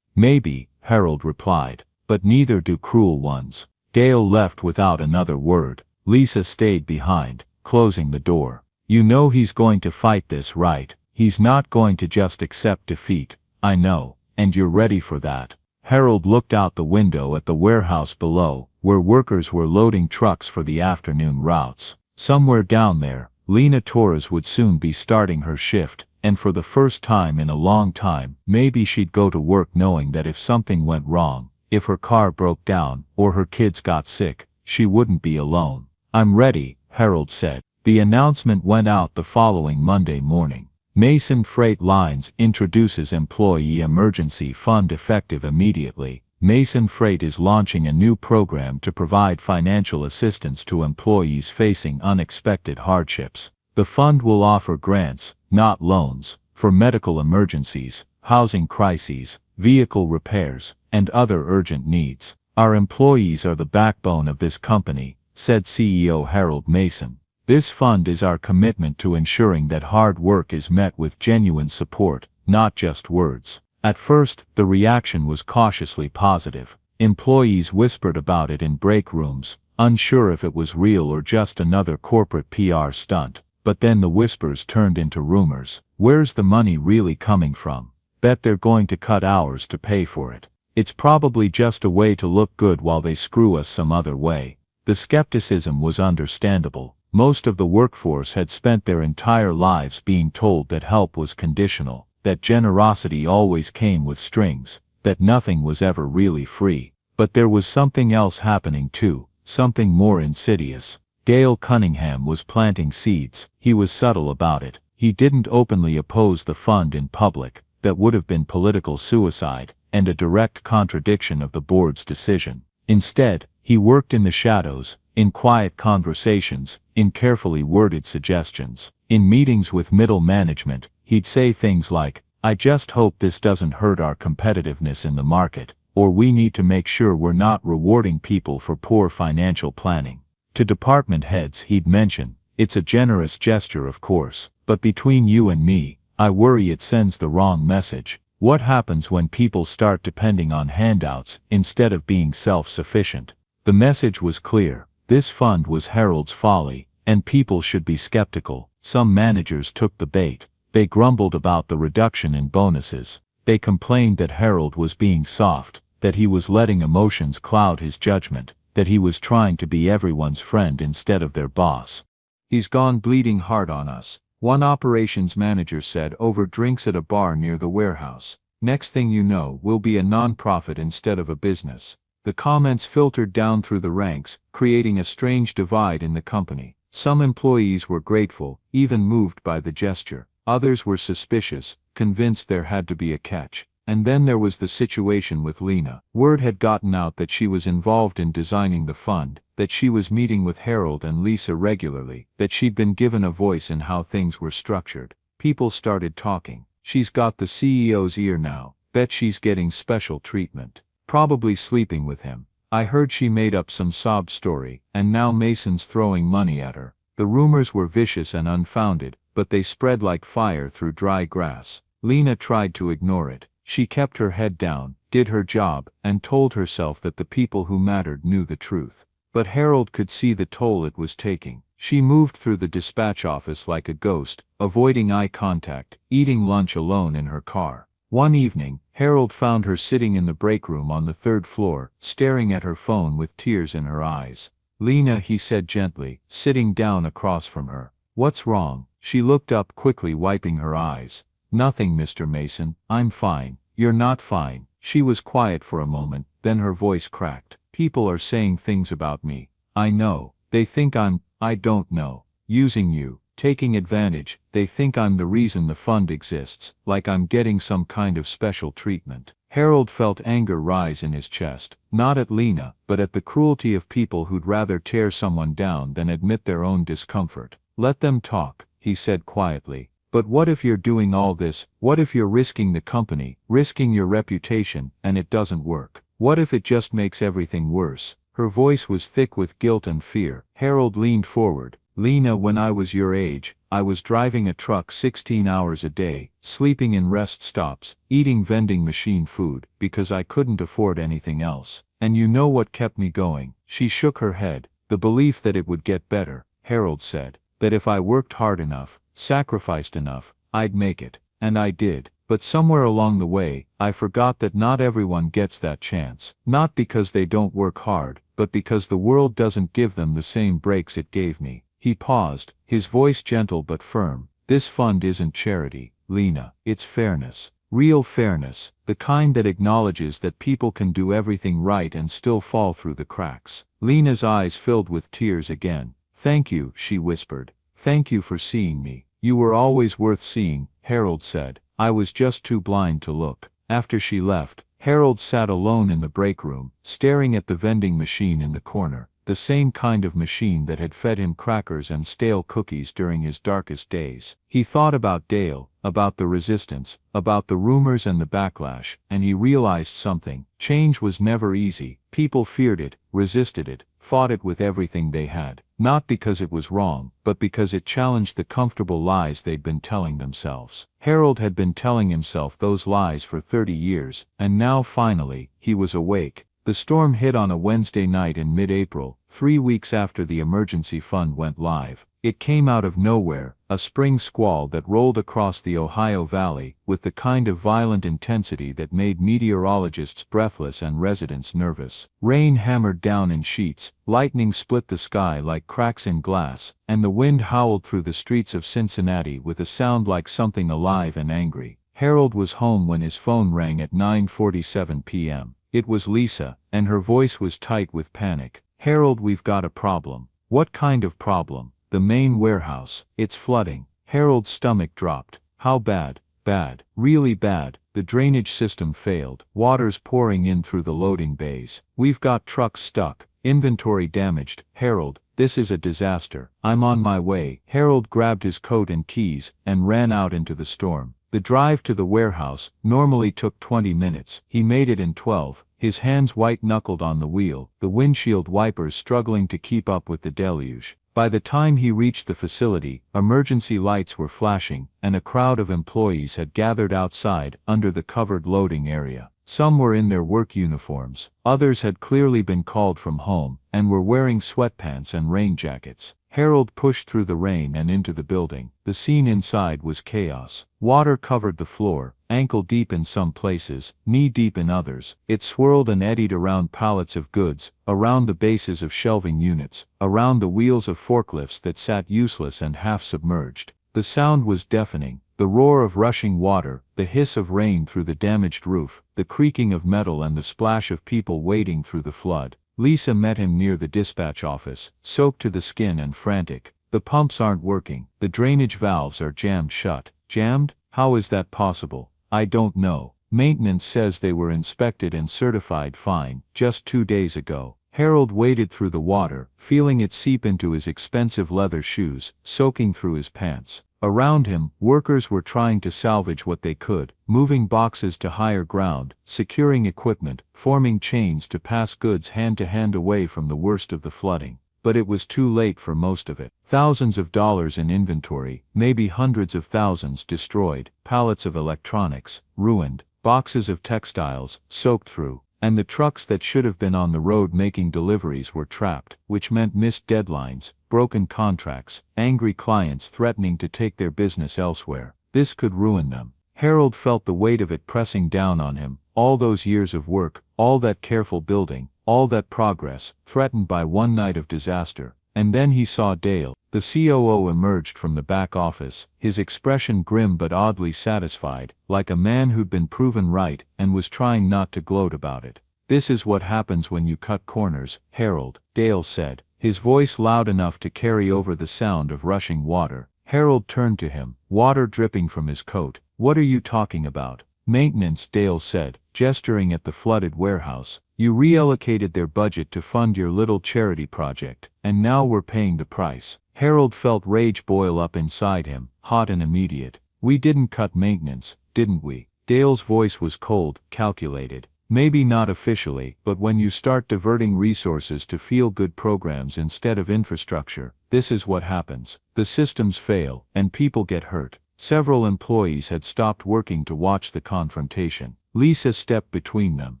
Maybe, Harold replied, but neither do cruel ones. Dale left without another word. Lisa stayed behind, closing the door. You know he's going to fight this, right? He's not going to just accept defeat. I know, and you're ready for that. Harold looked out the window at the warehouse below, where workers were loading trucks for the afternoon routes. Somewhere down there, Lena Torres would soon be starting her shift, and for the first time in a long time, maybe she'd go to work knowing that if something went wrong, if her car broke down, or her kids got sick, she wouldn't be alone. "I'm ready," Harold said. The announcement went out the following Monday morning. Mason Freight Lines introduces Employee Emergency Fund effective immediately. Mason Freight is launching a new program to provide financial assistance to employees facing unexpected hardships. The fund will offer grants, not loans, for medical emergencies, housing crises, vehicle repairs, and other urgent needs. "Our employees are the backbone of this company," said CEO Harold Mason. "This fund is our commitment to ensuring that hard work is met with genuine support, not just words." At first, the reaction was cautiously positive. Employees whispered about it in break rooms, unsure if it was real or just another corporate PR stunt. But then the whispers turned into rumors. "Where's the money really coming from? Bet they're going to cut hours to pay for it. It's probably just a way to look good while they screw us some other way." The skepticism was understandable. Most of the workforce had spent their entire lives being told that help was conditional, that generosity always came with strings, that nothing was ever really free. But there was something else happening too, something more insidious. Dale Cunningham was planting seeds. He was subtle about it. He didn't openly oppose the fund in public. That would have been political suicide, and a direct contradiction of the board's decision. Instead, he worked in the shadows, in quiet conversations, in carefully worded suggestions. In meetings with middle management, he'd say things like, "I just hope this doesn't hurt our competitiveness in the market," or "We need to make sure we're not rewarding people for poor financial planning." To department heads he'd mention, "It's a generous gesture of course, but between you and me, I worry it sends the wrong message. What happens when people start depending on handouts instead of being self-sufficient?" The message was clear. This fund was Harold's folly, and people should be skeptical. Some managers took the bait. They grumbled about the reduction in bonuses. They complained that Harold was being soft, that he was letting emotions cloud his judgment, that he was trying to be everyone's friend instead of their boss. "He's gone bleeding hard on us," one operations manager said over drinks at a bar near the warehouse. "Next thing you know, we'll be a non-profit instead of a business." The comments filtered down through the ranks, creating a strange divide in the company. Some employees were grateful, even moved by the gesture. Others were suspicious, convinced there had to be a catch. And then there was the situation with Lena. Word had gotten out that she was involved in designing the fund, that she was meeting with Harold and Lisa regularly, that she'd been given a voice in how things were structured. People started talking. "She's got the CEO's ear now. Bet she's getting special treatment. Probably sleeping with him. I heard she made up some sob story, and now Mason's throwing money at her." The rumors were vicious and unfounded, but they spread like fire through dry grass. Lena tried to ignore it. She kept her head down, did her job, and told herself that the people who mattered knew the truth. But Harold could see the toll it was taking. She moved through the dispatch office like a ghost, avoiding eye contact, eating lunch alone in her car. One evening, Harold found her sitting in the break room on the third floor, staring at her phone with tears in her eyes. "Lena," he said gently, sitting down across from her. "What's wrong?" She looked up quickly, wiping her eyes. "Nothing, Mr. Mason, I'm fine." "You're not fine." She was quiet for a moment, then her voice cracked. "People are saying things about me. I know. They think I don't know. Using you. Taking advantage. They think I'm the reason the fund exists, like I'm getting some kind of special treatment." Harold felt anger rise in his chest, not at Lena, but at the cruelty of people who'd rather tear someone down than admit their own discomfort. "Let them talk," he said quietly. "But what if you're doing all this? What if you're risking the company, risking your reputation, and it doesn't work? What if it just makes everything worse?" Her voice was thick with guilt and fear. Harold leaned forward. "Lena, when I was your age, I was driving a truck 16 hours a day, sleeping in rest stops, eating vending machine food, because I couldn't afford anything else. And you know what kept me going?" She shook her head. "The belief that it would get better," Harold said. "That if I worked hard enough, sacrificed enough, I'd make it. And I did. But somewhere along the way, I forgot that not everyone gets that chance. Not because they don't work hard, but because the world doesn't give them the same breaks it gave me." He paused, his voice gentle but firm. This fund isn't charity, Lena. It's fairness. Real fairness. The kind that acknowledges that people can do everything right and still fall through the cracks. Lena's eyes filled with tears again. Thank you, she whispered. Thank you for seeing me. You were always worth seeing, Harold said. I was just too blind to look. After she left, Harold sat alone in the break room, staring at the vending machine in the corner. The same kind of machine that had fed him crackers and stale cookies during his darkest days. He thought about Dale, about the resistance, about the rumors and the backlash, and he realized something. Change was never easy. People feared it, resisted it, fought it with everything they had. Not because it was wrong, but because it challenged the comfortable lies they'd been telling themselves. Harold had been telling himself those lies for 30 years, and now finally, he was awake. The storm hit on a Wednesday night in mid-April, 3 weeks after the emergency fund went live. It came out of nowhere, a spring squall that rolled across the Ohio Valley, with the kind of violent intensity that made meteorologists breathless and residents nervous. Rain hammered down in sheets, lightning split the sky like cracks in glass, and the wind howled through the streets of Cincinnati with a sound like something alive and angry. Harold was home when his phone rang at 9:47 p.m. It was Lisa, and her voice was tight with panic. Harold, we've got a problem. What kind of problem? The main warehouse. It's flooding. Harold's stomach dropped. How bad? Bad. Really bad. The drainage system failed. Water's pouring in through the loading bays. We've got trucks stuck. Inventory damaged. Harold, this is a disaster. I'm on my way. Harold grabbed his coat and keys, and ran out into the storm. The drive to the warehouse normally took 20 minutes. He made it in 12, his hands white-knuckled on the wheel, the windshield wipers struggling to keep up with the deluge. By the time he reached the facility, emergency lights were flashing, and a crowd of employees had gathered outside under the covered loading area. Some were in their work uniforms, others had clearly been called from home, and were wearing sweatpants and rain jackets. Harold pushed through the rain and into the building. The scene inside was chaos. Water covered the floor, ankle-deep in some places, knee-deep in others. It swirled and eddied around pallets of goods, around the bases of shelving units, around the wheels of forklifts that sat useless and half-submerged. The sound was deafening. The roar of rushing water, the hiss of rain through the damaged roof, the creaking of metal and the splash of people wading through the flood. Lisa met him near the dispatch office, soaked to the skin and frantic. The pumps aren't working. The drainage valves are jammed shut. Jammed? How is that possible? I don't know. Maintenance says they were inspected and certified fine, just 2 days ago. Harold waded through the water, feeling it seep into his expensive leather shoes, soaking through his pants. Around him, workers were trying to salvage what they could, moving boxes to higher ground, securing equipment, forming chains to pass goods hand to hand away from the worst of the flooding. But it was too late for most of it. Thousands of dollars in inventory, maybe hundreds of thousands destroyed, pallets of electronics, ruined, boxes of textiles, soaked through. And the trucks that should have been on the road making deliveries were trapped, which meant missed deadlines, broken contracts, angry clients threatening to take their business elsewhere. This could ruin them. Harold felt the weight of it pressing down on him, all those years of work, all that careful building, all that progress, threatened by one night of disaster. And then he saw Dale. The COO emerged from the back office, his expression grim but oddly satisfied, like a man who'd been proven right and was trying not to gloat about it. This is what happens when you cut corners, Harold, Dale said, his voice loud enough to carry over the sound of rushing water. Harold turned to him, water dripping from his coat. What are you talking about? Maintenance, Dale said, gesturing at the flooded warehouse. You reallocated their budget to fund your little charity project, and now we're paying the price. Harold felt rage boil up inside him, hot and immediate. We didn't cut maintenance, didn't we? Dale's voice was cold, calculated. Maybe not officially, but when you start diverting resources to feel-good programs instead of infrastructure, this is what happens. The systems fail, and people get hurt. Several employees had stopped working to watch the confrontation. Lisa stepped between them.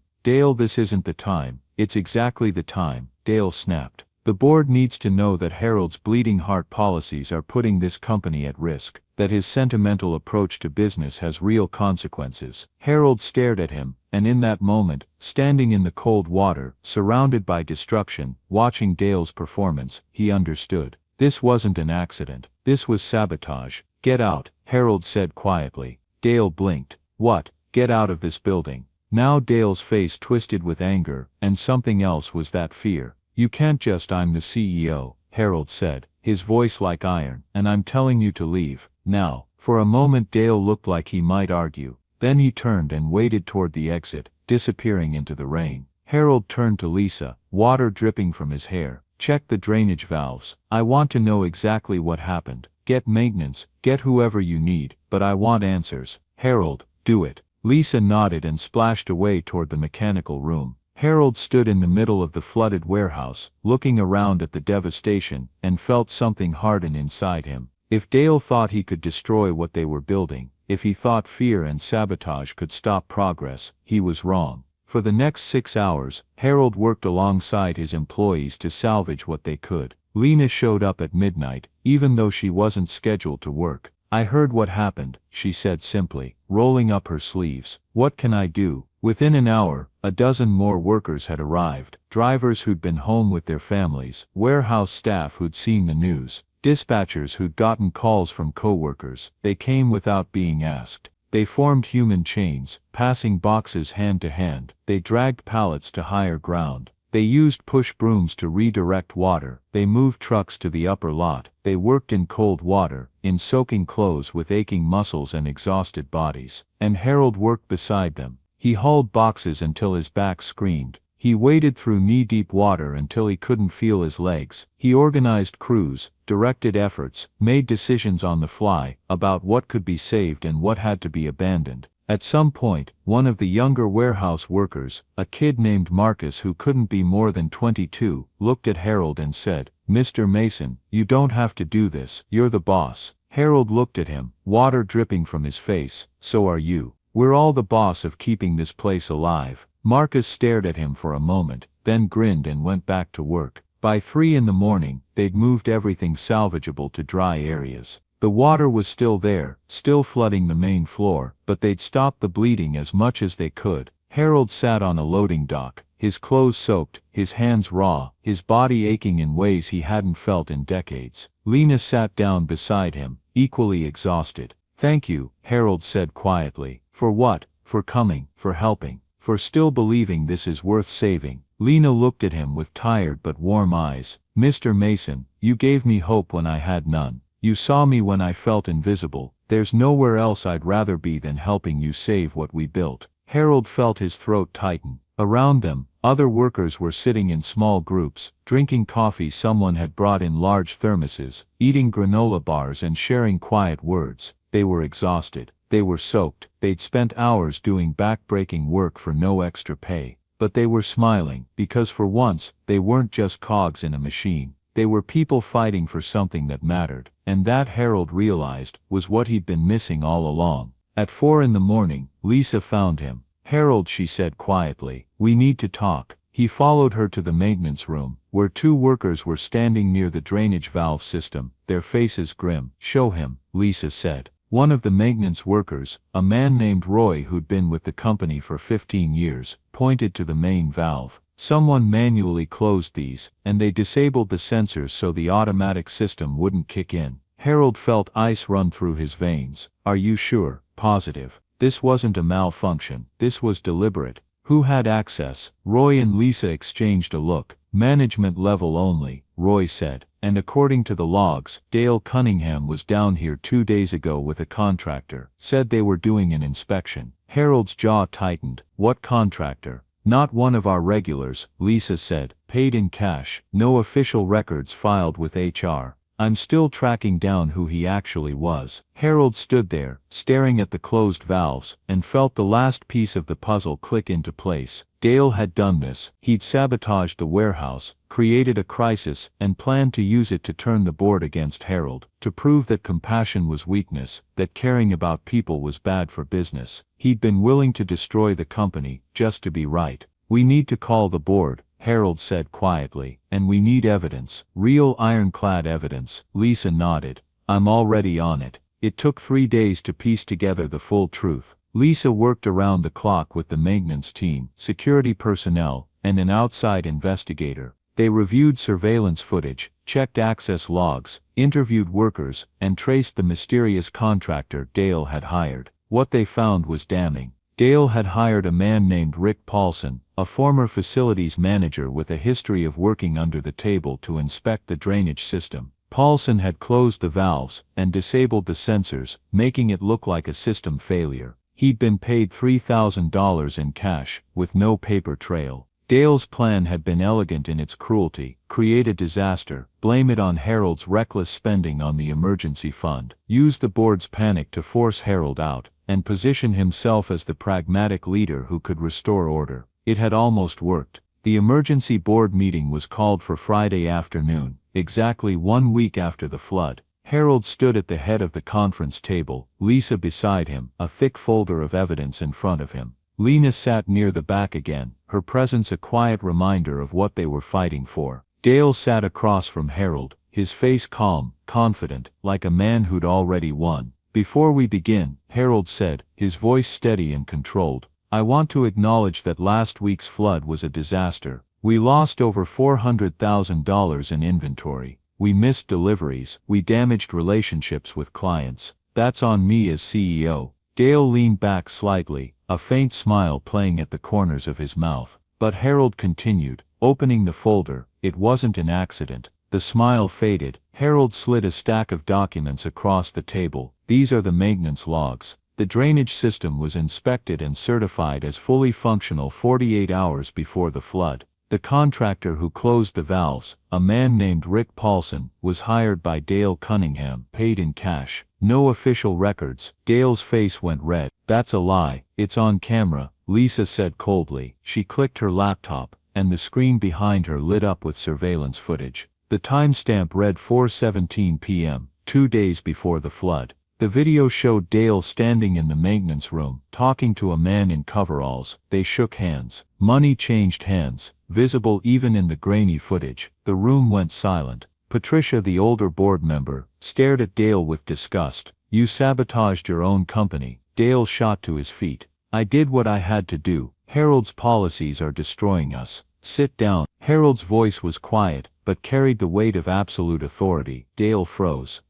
Dale, this isn't the time. It's exactly the time, Dale snapped. The board needs to know that Harold's bleeding heart policies are putting this company at risk, that his sentimental approach to business has real consequences. Harold stared at him, and in that moment, standing in the cold water, surrounded by destruction, watching Dale's performance, he understood. This wasn't an accident. This was sabotage. Get out, Harold said quietly. Dale blinked. What? Get out of this building. Now Dale's face twisted with anger, and something else was that fear. You can't just I'm the CEO, Harold said, his voice like iron, and I'm telling you to leave, now. For a moment Dale looked like he might argue. Then he turned and waded toward the exit, disappearing into the rain. Harold turned to Lisa, water dripping from his hair. Check the drainage valves. I want to know exactly what happened. Get maintenance, get whoever you need, but I want answers. Harold, do it. Lisa nodded and splashed away toward the mechanical room. Harold stood in the middle of the flooded warehouse, looking around at the devastation, and felt something harden inside him. If Dale thought he could destroy what they were building, if he thought fear and sabotage could stop progress, he was wrong. For the next 6 hours, Harold worked alongside his employees to salvage what they could. Lena showed up at midnight, even though she wasn't scheduled to work. I heard what happened, she said simply, rolling up her sleeves. What can I do? Within an hour, a dozen more workers had arrived. Drivers who'd been home with their families, warehouse staff who'd seen the news, dispatchers who'd gotten calls from co-workers. They came without being asked. They formed human chains, passing boxes hand to hand. They dragged pallets to higher ground. They used push brooms to redirect water. They moved trucks to the upper lot. They worked in cold water, in soaking clothes with aching muscles and exhausted bodies. And Harold worked beside them. He hauled boxes until his back screamed. He waded through knee-deep water until he couldn't feel his legs. He organized crews, directed efforts, made decisions on the fly about what could be saved and what had to be abandoned. At some point, one of the younger warehouse workers, a kid named Marcus who couldn't be more than 22, looked at Harold and said, Mr. Mason, you don't have to do this. You're the boss. Harold looked at him, water dripping from his face. So are you. We're all the boss of keeping this place alive. Marcus stared at him for a moment, then grinned and went back to work. By 3 in the morning, they'd moved everything salvageable to dry areas. The water was still there, still flooding the main floor, but they'd stopped the bleeding as much as they could. Harold sat on a loading dock, his clothes soaked, his hands raw, his body aching in ways he hadn't felt in decades. Lena sat down beside him, equally exhausted. Thank you, Harold said quietly. For what? For coming, for helping, for still believing this is worth saving. Lena looked at him with tired but warm eyes. Mr. Mason, you gave me hope when I had none. You saw me when I felt invisible. There's nowhere else I'd rather be than helping you save what we built. Harold felt his throat tighten. Around them, other workers were sitting in small groups, drinking coffee someone had brought in large thermoses, eating granola bars and sharing quiet words. They were exhausted. They were soaked. They'd spent hours doing back-breaking work for no extra pay. But they were smiling, because for once, they weren't just cogs in a machine. They were people fighting for something that mattered. And that, Harold realized, was what he'd been missing all along. At 4 in the morning, Lisa found him. Harold, she said quietly, we need to talk. He followed her to the maintenance room, where 2 workers were standing near the drainage valve system, their faces grim. Show him, Lisa said. One of the maintenance workers, a man named Roy who'd been with the company for 15 years, pointed to the main valve. Someone manually closed these, and they disabled the sensors so the automatic system wouldn't kick in. Harold felt ice run through his veins. Are you sure? Positive. This wasn't a malfunction. This was deliberate. Who had access? Roy and Lisa exchanged a look. Management level only, Roy said. And according to the logs, Dale Cunningham was down here 2 days ago with a contractor. Said they were doing an inspection. Harold's jaw tightened. What contractor? Not one of our regulars, Lisa said. Paid in cash. No official records filed with HR. I'm still tracking down who he actually was. Harold stood there, staring at the closed valves, and felt the last piece of the puzzle click into place. Dale had done this. He'd sabotaged the warehouse, created a crisis, and planned to use it to turn the board against Harold, to prove that compassion was weakness, that caring about people was bad for business. He'd been willing to destroy the company, just to be right. We need to call the board, Harold said quietly, and we need evidence. Real ironclad evidence. Lisa nodded. I'm already on it. It took 3 days to piece together the full truth. Lisa worked around the clock with the maintenance team, security personnel, and an outside investigator. They reviewed surveillance footage, checked access logs, interviewed workers, and traced the mysterious contractor Dale had hired. What they found was damning. Dale had hired a man named Rick Paulson, a former facilities manager with a history of working under the table to inspect the drainage system. Paulson had closed the valves and disabled the sensors, making it look like a system failure. He'd been paid $3,000 in cash, with no paper trail. Dale's plan had been elegant in its cruelty: create a disaster, blame it on Harold's reckless spending on the emergency fund, use the board's panic to force Harold out, and position himself as the pragmatic leader who could restore order. It had almost worked. The emergency board meeting was called for Friday afternoon, exactly 1 week after the flood. Harold stood at the head of the conference table, Lisa beside him, a thick folder of evidence in front of him. Lena sat near the back again, her presence a quiet reminder of what they were fighting for. Dale sat across from Harold, his face calm, confident, like a man who'd already won. "Before we begin," Harold said, his voice steady and controlled, "I want to acknowledge that last week's flood was a disaster. We lost over $400,000 in inventory. We missed deliveries, we damaged relationships with clients. That's on me as CEO." Dale leaned back slightly, a faint smile playing at the corners of his mouth. But Harold continued, opening the folder. "It wasn't an accident." The smile faded. Harold slid a stack of documents across the table. "These are the maintenance logs. The drainage system was inspected and certified as fully functional 48 hours before the flood. The contractor who closed the valves, a man named Rick Paulson, was hired by Dale Cunningham, paid in cash. No official records." Dale's face went red. "That's a lie. It's on camera," Lisa said coldly. She clicked her laptop, and the screen behind her lit up with surveillance footage. The timestamp read 4:17 p.m., 2 days before the flood. The video showed Dale standing in the maintenance room, talking to a man in coveralls. They shook hands. Money changed hands, visible even in the grainy footage. The room went silent. Patricia, the older board member, stared at Dale with disgust. "You sabotaged your own company." Dale shot to his feet. "I did what I had to do. Harold's policies are destroying us. Sit down." Harold's voice was quiet, but carried the weight of absolute authority. Dale froze.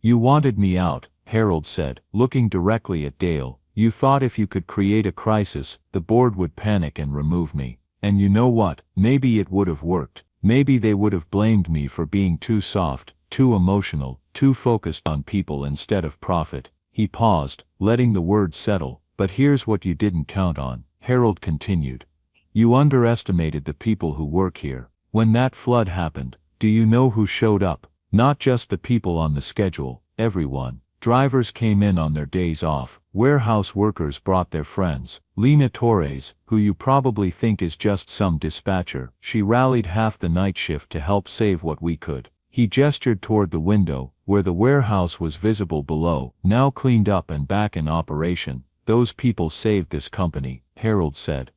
"You wanted me out," Harold said, looking directly at Dale. "You thought if you could create a crisis, the board would panic and remove me. And you know what? Maybe it would have worked. Maybe they would have blamed me for being too soft, too emotional, too focused on people instead of profit." He paused, letting the words settle. "But here's what you didn't count on," Harold continued. "You underestimated the people who work here. When that flood happened, do you know who showed up? Not just the people on the schedule, everyone. Drivers came in on their days off. Warehouse workers brought their friends. Lena Torres, who you probably think is just some dispatcher, she rallied half the night shift to help save what we could." He gestured toward the window, where the warehouse was visible below, now cleaned up and back in operation. "Those people saved this company," Harold said.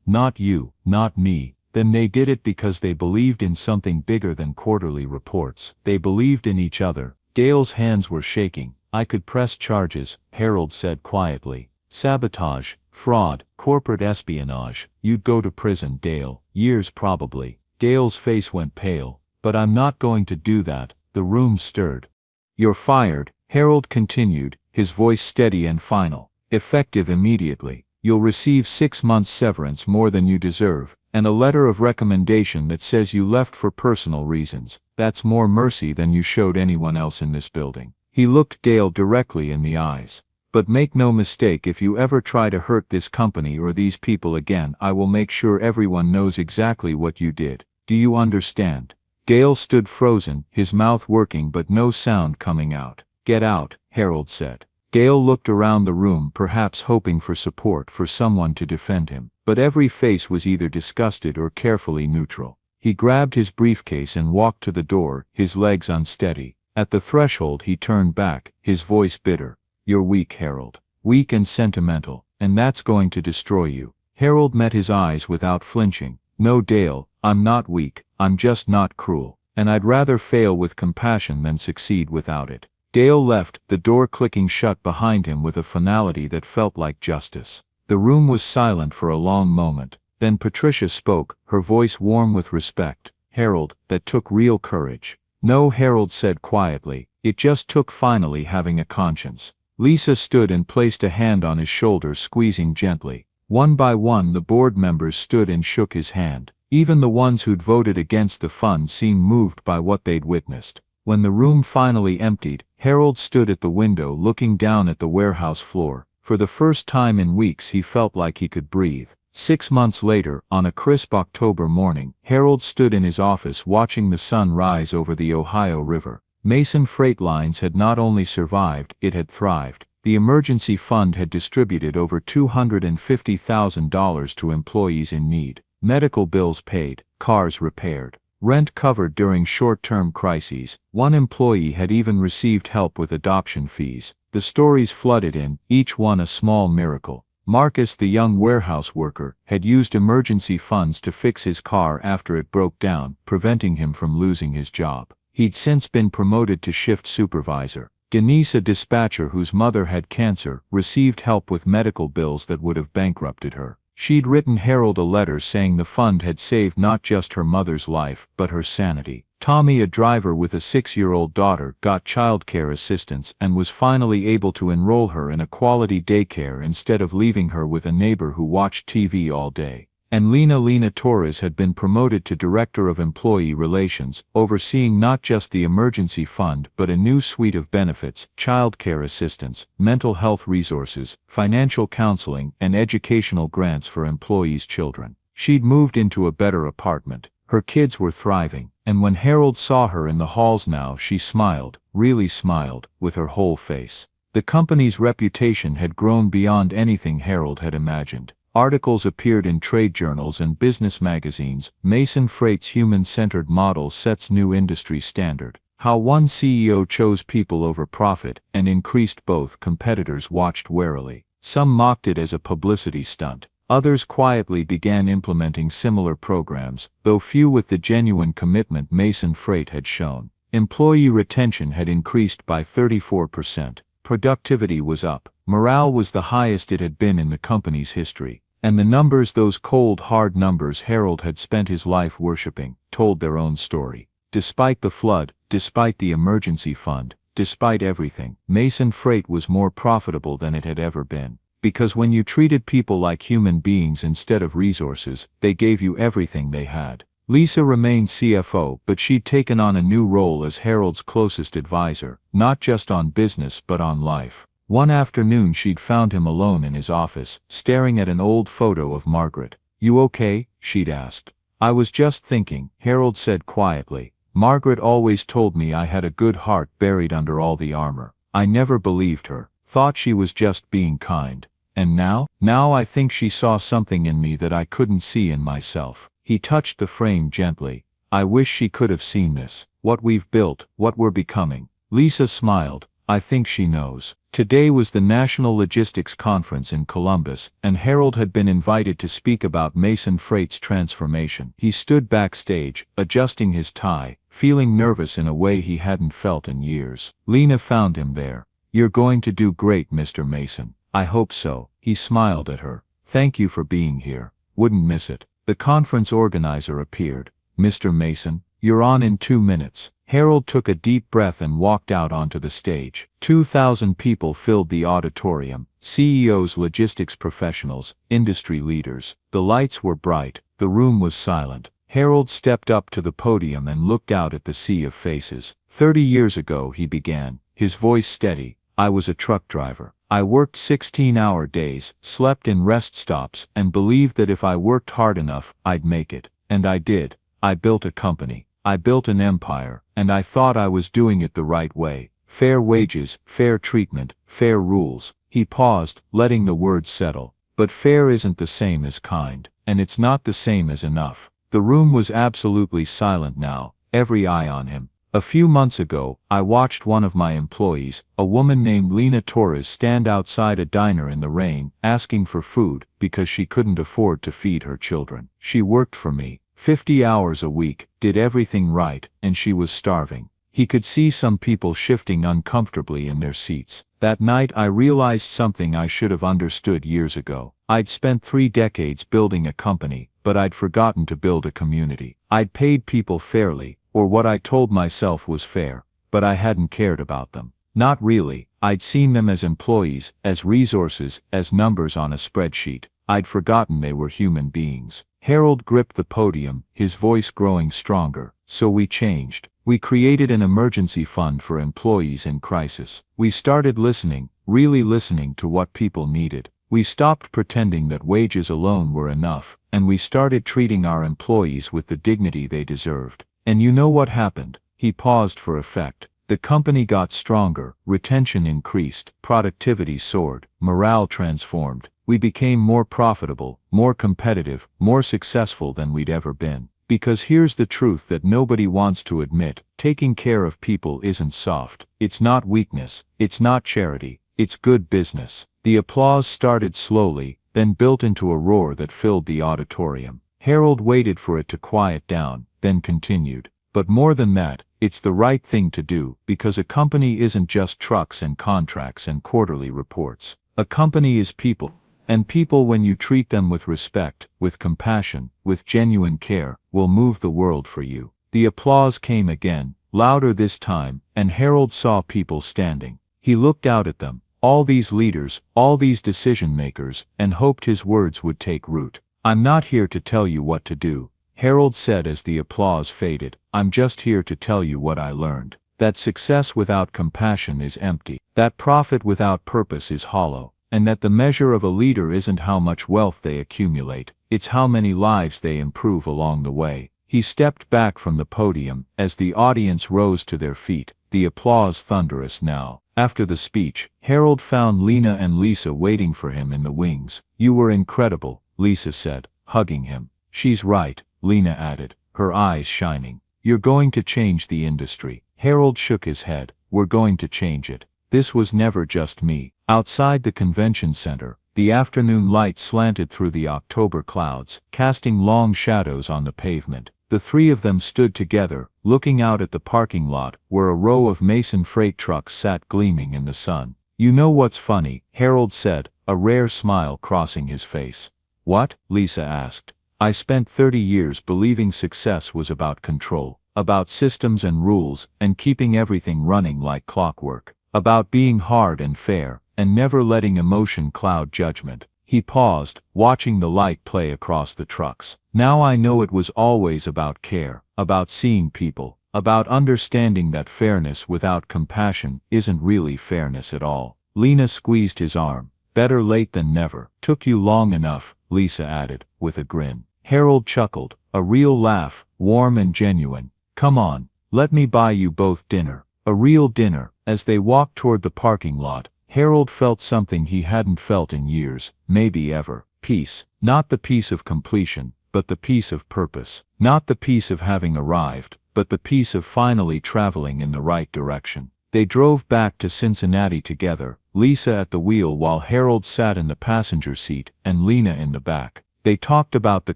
"Not you, not me. Then they did it because they believed in something bigger than quarterly reports. They believed in each other." Dale's hands were shaking. "I could press charges," Harold said quietly. "Sabotage, fraud, corporate espionage. You'd go to prison, Dale. Years probably." Dale's face went pale. "But I'm not going to do that." The room stirred. "You're fired," Harold continued, his voice steady and final. "Effective immediately. You'll receive 6 months severance, more than you deserve, and a letter of recommendation that says you left for personal reasons. That's more mercy than you showed anyone else in this building." He looked Dale directly in the eyes. "But make no mistake, if you ever try to hurt this company or these people again, I will make sure everyone knows exactly what you did. Do you understand?" Dale stood frozen, his mouth working but no sound coming out. "Get out," Harold said. Dale looked around the room, perhaps hoping for support, for someone to defend him. But every face was either disgusted or carefully neutral. He grabbed his briefcase and walked to the door, his legs unsteady. At the threshold he turned back, his voice bitter. "You're weak, Harold. Weak and sentimental, and that's going to destroy you." Harold met his eyes without flinching. "No, Dale, I'm not weak, I'm just not cruel. And I'd rather fail with compassion than succeed without it." Dale left, the door clicking shut behind him with a finality that felt like justice. The room was silent for a long moment. Then Patricia spoke, her voice warm with respect. "Harold, that took real courage. No, Harold said quietly, it just took finally having a conscience. Lisa stood and placed a hand on his shoulder, squeezing gently. One by one the board members stood and shook his hand. Even the ones who'd voted against the fund seemed moved by what they'd witnessed. When the room finally emptied, Harold stood at the window looking down at the warehouse floor. For the first time in weeks he felt like he could breathe. 6 months later, on a crisp October morning, Harold stood in his office watching the sun rise over the Ohio River. Mason Freight Lines had not only survived, it had thrived. The emergency fund had distributed over $250,000 to employees in need. Medical bills paid, cars repaired, rent covered during short-term crises. One employee had even received help with adoption fees. The stories flooded in, each one a small miracle. Marcus, the young warehouse worker, had used emergency funds to fix his car after it broke down, preventing him from losing his job. He'd since been promoted to shift supervisor. Denise, a dispatcher whose mother had cancer, received help with medical bills that would have bankrupted her. She'd written Harold a letter saying the fund had saved not just her mother's life, but her sanity. Tommy, a driver with a 6-year-old daughter, got childcare assistance and was finally able to enroll her in a quality daycare instead of leaving her with a neighbor who watched TV all day. And Lena Torres had been promoted to Director of Employee Relations, overseeing not just the emergency fund but a new suite of benefits, childcare assistance, mental health resources, financial counseling, and educational grants for employees' children. She'd moved into a better apartment. Her kids were thriving, and when Harold saw her in the halls now, she smiled, really smiled, with her whole face. The company's reputation had grown beyond anything Harold had imagined. Articles appeared in trade journals and business magazines. Mason Freight's human-centered model sets new industry standard. How one CEO chose people over profit and increased both. Competitors watched warily. Some mocked it as a publicity stunt. Others quietly began implementing similar programs, though few with the genuine commitment Mason Freight had shown. Employee retention had increased by 34%. Productivity was up. Morale was the highest it had been in the company's history. And the numbers, those cold, hard numbers Harold had spent his life worshipping, told their own story. Despite the flood, despite the emergency fund, despite everything, Mason Freight was more profitable than it had ever been. Because when you treated people like human beings instead of resources, they gave you everything they had. Lisa remained CFO, but she'd taken on a new role as Harold's closest advisor, not just on business but on life. One afternoon she'd found him alone in his office, staring at an old photo of Margaret. "You okay?" she'd asked. "I was just thinking," Harold said quietly. "Margaret always told me I had a good heart buried under all the armor. I never believed her, thought she was just being kind. And now I think she saw something in me that I couldn't see in myself." He touched the frame gently. "I wish she could have seen this, what we've built, what we're becoming." Lisa smiled. "I think she knows." Today was the National Logistics Conference in Columbus, and Harold had been invited to speak about Mason Freight's transformation. He stood backstage, adjusting his tie, feeling nervous in a way he hadn't felt in years. Lena found him there. "You're going to do great, Mr. Mason." "I hope so." He smiled at her. "Thank you for being here. Wouldn't miss it." The conference organizer appeared. "Mr. Mason, you're on in 2 minutes." Harold took a deep breath and walked out onto the stage. 2,000 people filled the auditorium. CEOs, logistics professionals, industry leaders. The lights were bright. The room was silent. Harold stepped up to the podium and looked out at the sea of faces. 30 years ago, he began, his voice steady. "I was a truck driver. I worked 16-hour days, slept in rest stops, and believed that if I worked hard enough, I'd make it. And I did. I built a company. I built an empire, and I thought I was doing it the right way. Fair wages, fair treatment, fair rules." He paused, letting the words settle. "But fair isn't the same as kind, and it's not the same as enough." The room was absolutely silent now, every eye on him. "A few months ago, I watched one of my employees, a woman named Lena Torres, stand outside a diner in the rain, asking for food, because she couldn't afford to feed her children. She worked for me, 50 hours a week, did everything right, and she was starving." He could see some people shifting uncomfortably in their seats. "That night I realized something I should have understood years ago. I'd spent 3 decades building a company, but I'd forgotten to build a community. I'd paid people fairly, or what I told myself was fair, but I hadn't cared about them. Not really. I'd seen them as employees, as resources, as numbers on a spreadsheet. I'd forgotten they were human beings. Harold gripped the podium, his voice growing stronger. So we changed. We created an emergency fund for employees in crisis. We started listening, really listening to what people needed. We stopped pretending that wages alone were enough, and we started treating our employees with the dignity they deserved. And you know what happened? He paused for effect. The company got stronger, retention increased, productivity soared, morale transformed. We became more profitable, more competitive, more successful than we'd ever been. Because here's the truth that nobody wants to admit: taking care of people isn't soft, it's not weakness, it's not charity, it's good business. The applause started slowly, then built into a roar that filled the auditorium. Harold waited for it to quiet down, then continued. But more than that, it's the right thing to do, because a company isn't just trucks and contracts and quarterly reports. A company is people. And people, when you treat them with respect, with compassion, with genuine care, will move the world for you. The applause came again, louder this time, and Harold saw people standing. He looked out at them, all these leaders, all these decision makers, and hoped his words would take root. "I'm not here to tell you what to do," Harold said as the applause faded. "I'm just here to tell you what I learned. That success without compassion is empty. That profit without purpose is hollow. And that the measure of a leader isn't how much wealth they accumulate, it's how many lives they improve along the way." He stepped back from the podium as the audience rose to their feet, the applause thunderous now. After the speech, Harold found Lena and Lisa waiting for him in the wings. "You were incredible," Lisa said, hugging him. "She's right," Lena added, her eyes shining. "You're going to change the industry." Harold shook his head. "We're going to change it. This was never just me." Outside the convention center, the afternoon light slanted through the October clouds, casting long shadows on the pavement. The three of them stood together, looking out at the parking lot, where a row of Mason freight trucks sat gleaming in the sun. "You know what's funny?" Harold said, a rare smile crossing his face. "What?" Lisa asked. "I spent 30 years believing success was about control, about systems and rules, and keeping everything running like clockwork. About being hard and fair, and never letting emotion cloud judgment." He paused, watching the light play across the trucks. "Now I know it was always about care, about seeing people, about understanding that fairness without compassion isn't really fairness at all." Lena squeezed his arm. "Better late than never." "Took you long enough," Lisa added, with a grin. Harold chuckled, a real laugh, warm and genuine. "Come on, let me buy you both dinner. A real dinner." As they walked toward the parking lot, Harold felt something he hadn't felt in years, maybe ever. Peace. Not the peace of completion, but the peace of purpose. Not the peace of having arrived, but the peace of finally traveling in the right direction. They drove back to Cincinnati together, Lisa at the wheel while Harold sat in the passenger seat and Lena in the back. They talked about the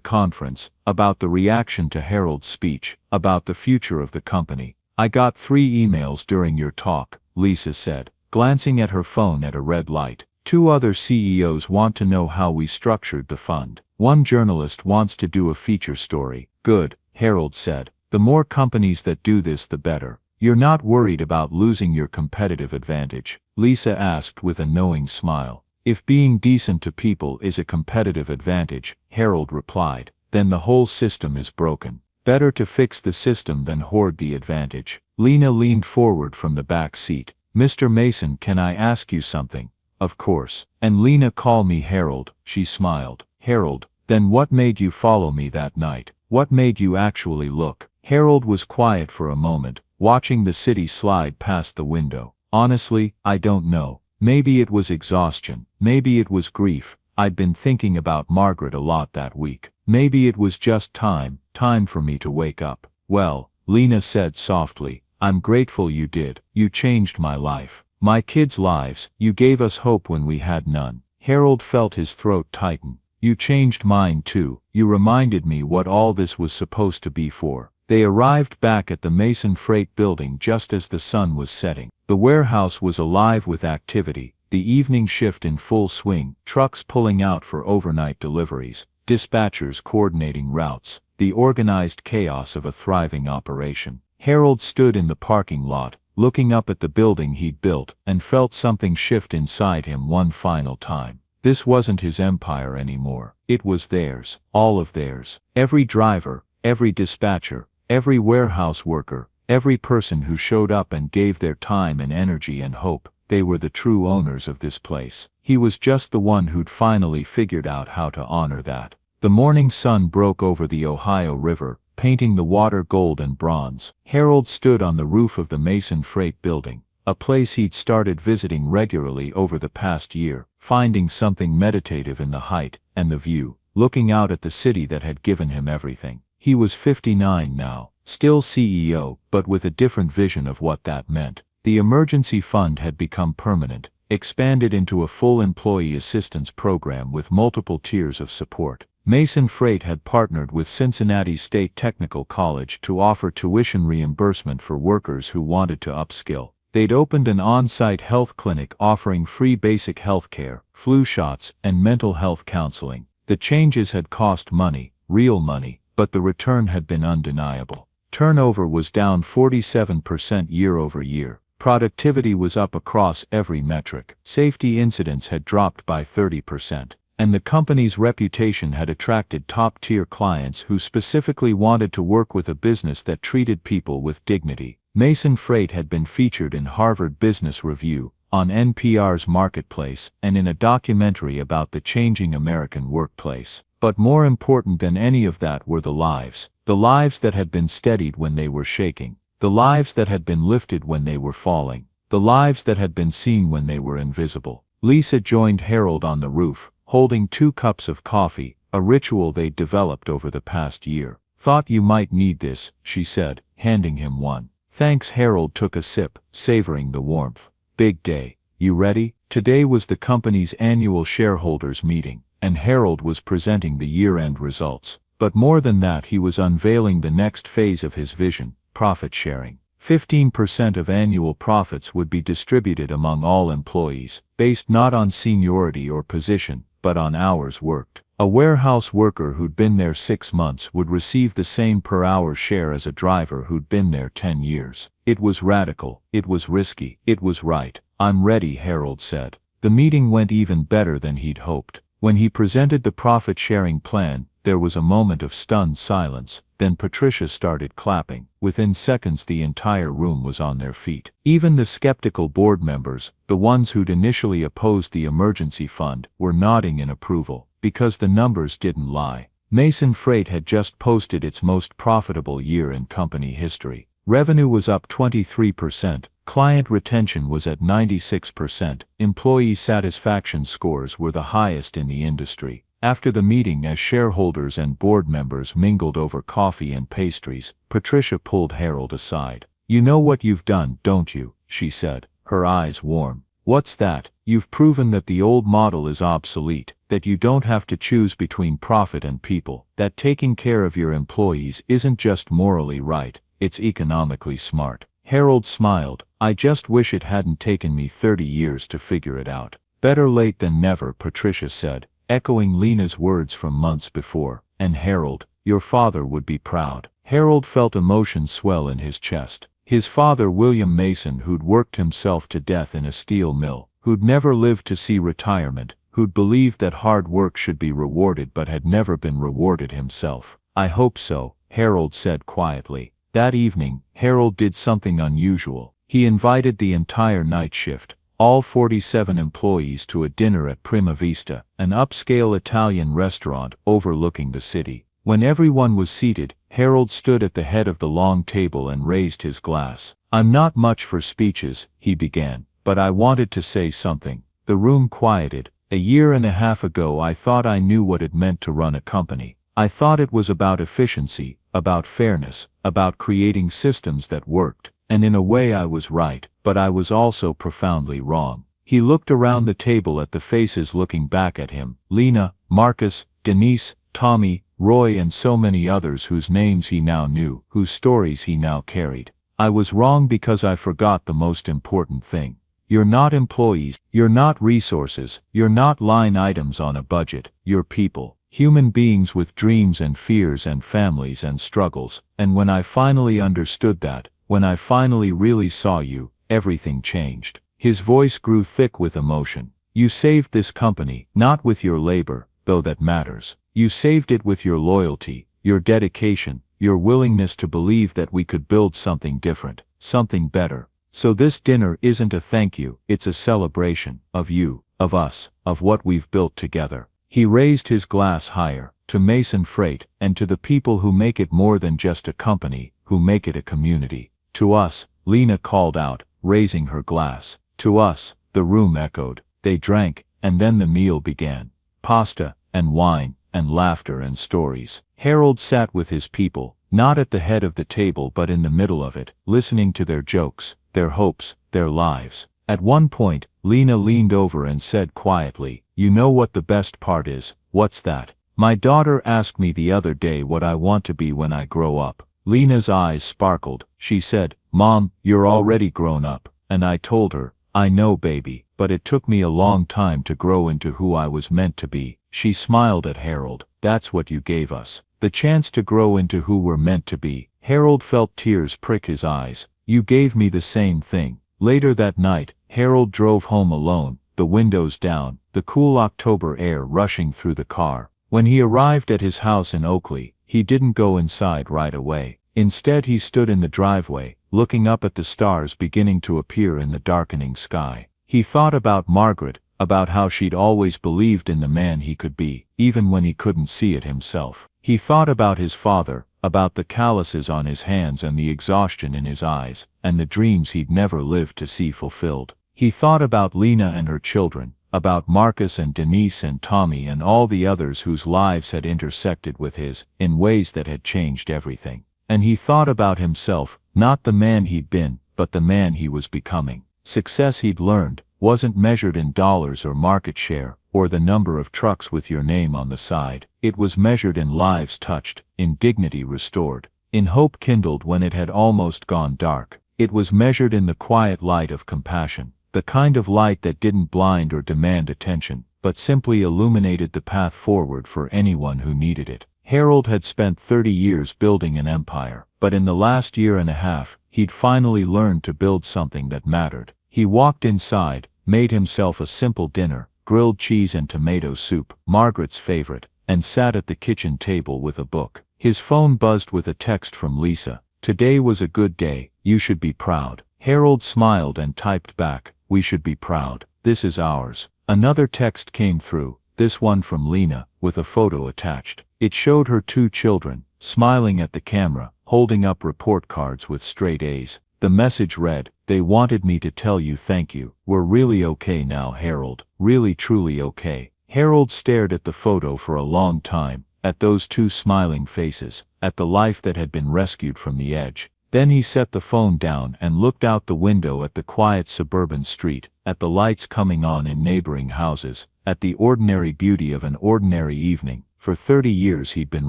conference, about the reaction to Harold's speech, about the future of the company. "I got 3 emails during your talk," Lisa said, glancing at her phone at a red light. "2 other CEOs want to know how we structured the fund. 1 journalist wants to do a feature story." "Good," Harold said. "The more companies that do this, the better." "You're not worried about losing your competitive advantage?" Lisa asked with a knowing smile. "If being decent to people is a competitive advantage," Harold replied, "then the whole system is broken. Better to fix the system than hoard the advantage." Lena leaned forward from the back seat. "Mr. Mason, can I ask you something?" "Of course." "And Lena, call me Harold," she smiled. "Harold, then what made you follow me that night? What made you actually look?" Harold was quiet for a moment, watching the city slide past the window. "Honestly, I don't know. Maybe it was exhaustion. Maybe it was grief. I'd been thinking about Margaret a lot that week. Maybe it was just time for me to wake up." "Well," Lena said softly, "I'm grateful you did. You changed my life. My kids' lives. You gave us hope when we had none." Harold felt his throat tighten. "You changed mine too. You reminded me what all this was supposed to be for." They arrived back at the Mason Freight building just as the sun was setting. The warehouse was alive with activity, the evening shift in full swing, trucks pulling out for overnight deliveries, dispatchers coordinating routes, the organized chaos of a thriving operation. Harold stood in the parking lot, looking up at the building he'd built, and felt something shift inside him one final time. This wasn't his empire anymore. It was theirs, all of theirs. Every driver, every dispatcher, every warehouse worker, every person who showed up and gave their time and energy and hope, they were the true owners of this place. He was just the one who'd finally figured out how to honor that. The morning sun broke over the Ohio River, painting the water gold and bronze. Harold stood on the roof of the Mason Freight Building, a place he'd started visiting regularly over the past year, finding something meditative in the height and the view, looking out at the city that had given him everything. He was 59 now, still CEO, but with a different vision of what that meant. The emergency fund had become permanent, expanded into a full employee assistance program with multiple tiers of support. Mason Freight had partnered with Cincinnati State Technical College to offer tuition reimbursement for workers who wanted to upskill. They'd opened an on-site health clinic offering free basic health care, flu shots, and mental health counseling. The changes had cost money, real money, but the return had been undeniable. Turnover was down 47% year over year. Productivity was up across every metric. Safety incidents had dropped by 30%. And the company's reputation had attracted top-tier clients who specifically wanted to work with a business that treated people with dignity. Mason Freight had been featured in Harvard Business Review, on NPR's Marketplace, and in a documentary about the changing American workplace. But more important than any of that were the lives that had been steadied when they were shaking, the lives that had been lifted when they were falling, the lives that had been seen when they were invisible. Lisa joined Harold on the roof, holding 2 cups of coffee, a ritual they'd developed over the past year. "Thought you might need this," she said, handing him one. "Thanks." Harold took a sip, savoring the warmth. "Big day. You ready?" Today was the company's annual shareholders meeting, and Harold was presenting the year-end results. But more than that, he was unveiling the next phase of his vision, profit sharing. 15% of annual profits would be distributed among all employees, based not on seniority or position, but on hours worked. A warehouse worker who'd been there 6 months would receive the same per-hour share as a driver who'd been there 10 years. It was radical, it was risky, it was right. "I'm ready," Harold said. The meeting went even better than he'd hoped. When he presented the profit-sharing plan, there was a moment of stunned silence, then Patricia started clapping. Within seconds the entire room was on their feet. Even the skeptical board members, the ones who'd initially opposed the emergency fund, were nodding in approval, because the numbers didn't lie. Mason Freight had just posted its most profitable year in company history. Revenue was up 23%, client retention was at 96%, employee satisfaction scores were the highest in the industry. After the meeting, as shareholders and board members mingled over coffee and pastries, Patricia pulled Harold aside. "You know what you've done, don't you?" she said, her eyes warm. "What's that?" "You've proven that the old model is obsolete, that you don't have to choose between profit and people, that taking care of your employees isn't just morally right, it's economically smart." Harold smiled. "I just wish it hadn't taken me 30 years to figure it out." "Better late than never," Patricia said, echoing Lena's words from months before. "And Harold, your father would be proud." Harold felt emotion swell in his chest. His father, William Mason, who'd worked himself to death in a steel mill, who'd never lived to see retirement, who'd believed that hard work should be rewarded but had never been rewarded himself. "I hope so," Harold said quietly. That evening, Harold did something unusual. He invited the entire night shift, all 47 employees, to a dinner at Prima Vista, an upscale Italian restaurant overlooking the city. When everyone was seated, Harold stood at the head of the long table and raised his glass. "I'm not much for speeches," he began, "but I wanted to say something." The room quieted. "A year and a half ago I thought I knew what it meant to run a company. I thought it was about efficiency, about fairness, about creating systems that worked. And in a way I was right, but I was also profoundly wrong." He looked around the table at the faces looking back at him, Lena, Marcus, Denise, Tommy, Roy, and so many others whose names he now knew, whose stories he now carried. "I was wrong because I forgot the most important thing. You're not employees, you're not resources, you're not line items on a budget, you're people. Human beings with dreams and fears and families and struggles. And when I finally understood that, when I finally really saw you, everything changed. His voice grew thick with emotion. You saved this company, not with your labor, though that matters. You saved it with your loyalty, your dedication, your willingness to believe that we could build something different, something better. So this dinner isn't a thank you, it's a celebration of you, of us, of what we've built together. He raised his glass higher, to Mason Freight, and to the people who make it more than just a company, who make it a community. To us, Lena called out, raising her glass. To us, the room echoed. They drank, and then the meal began. Pasta, and wine, and laughter and stories. Harold sat with his people, not at the head of the table but in the middle of it, listening to their jokes, their hopes, their lives. At one point, Lena leaned over and said quietly, "You know what the best part is?" "What's that?" "My daughter asked me the other day what I want to be when I grow up." Lena's eyes sparkled. She said, "Mom, you're already grown up." And I told her, "I know, baby, but it took me a long time to grow into who I was meant to be." She smiled at Harold. "That's what you gave us. The chance to grow into who we're meant to be." Harold felt tears prick his eyes. "You gave me the same thing." Later that night, Harold drove home alone, the windows down, the cool October air rushing through the car. When he arrived at his house in Oakley, he didn't go inside right away. Instead he stood in the driveway, looking up at the stars beginning to appear in the darkening sky. He thought about Margaret, about how she'd always believed in the man he could be, even when he couldn't see it himself. He thought about his father, about the calluses on his hands and the exhaustion in his eyes, and the dreams he'd never lived to see fulfilled. He thought about Lena and her children, about Marcus and Denise and Tommy and all the others whose lives had intersected with his, in ways that had changed everything. And he thought about himself, not the man he'd been, but the man he was becoming. Success, he'd learned, wasn't measured in dollars or market share, or the number of trucks with your name on the side. It was measured in lives touched, in dignity restored, in hope kindled when it had almost gone dark. It was measured in the quiet light of compassion, the kind of light that didn't blind or demand attention, but simply illuminated the path forward for anyone who needed it. Harold had spent 30 years building an empire, but in the last year and a half, he'd finally learned to build something that mattered. He walked inside, made himself a simple dinner, grilled cheese and tomato soup, Margaret's favorite, and sat at the kitchen table with a book. His phone buzzed with a text from Lisa. "Today was a good day, you should be proud." Harold smiled and typed back, "We should be proud. This is ours." Another text came through, this one from Lena, with a photo attached. It showed her 2 children, smiling at the camera, holding up report cards with straight A's. The message read, "They wanted me to tell you thank you. We're really okay now, Harold. Really truly okay." Harold stared at the photo for a long time, at those 2 smiling faces, at the life that had been rescued from the edge. Then he set the phone down and looked out the window at the quiet suburban street, at the lights coming on in neighboring houses, at the ordinary beauty of an ordinary evening. For 30 years he'd been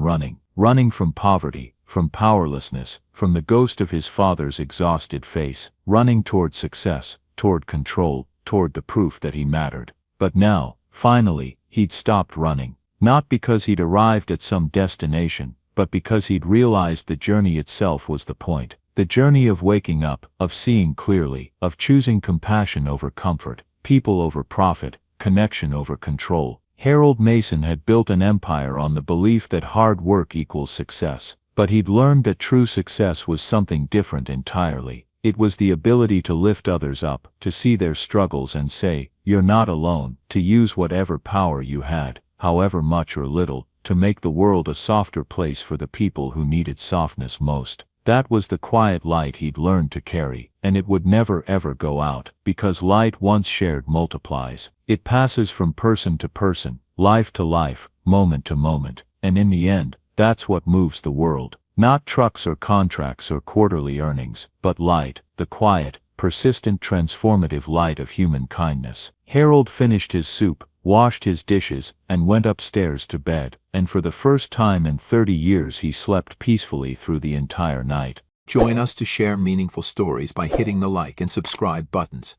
running from poverty, from powerlessness, from the ghost of his father's exhausted face, running toward success, toward control, toward the proof that he mattered. But now, finally, he'd stopped running. Not because he'd arrived at some destination, but because he'd realized the journey itself was the point. The journey of waking up, of seeing clearly, of choosing compassion over comfort, people over profit, connection over control. Harold Mason had built an empire on the belief that hard work equals success. But he'd learned that true success was something different entirely. It was the ability to lift others up, to see their struggles and say, "You're not alone," to use whatever power you had, however much or little, to make the world a softer place for the people who needed softness most. That was the quiet light he'd learned to carry, and it would never ever go out, because light once shared multiplies. It passes from person to person, life to life, moment to moment, and in the end, that's what moves the world. Not trucks or contracts or quarterly earnings, but light, the quiet, persistent transformative light of human kindness. Harold finished his soup, washed his dishes, and went upstairs to bed, and for the first time in 30 years he slept peacefully through the entire night. Join us to share meaningful stories by hitting the like and subscribe buttons.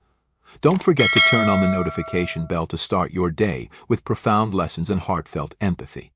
Don't forget to turn on the notification bell to start your day with profound lessons and heartfelt empathy.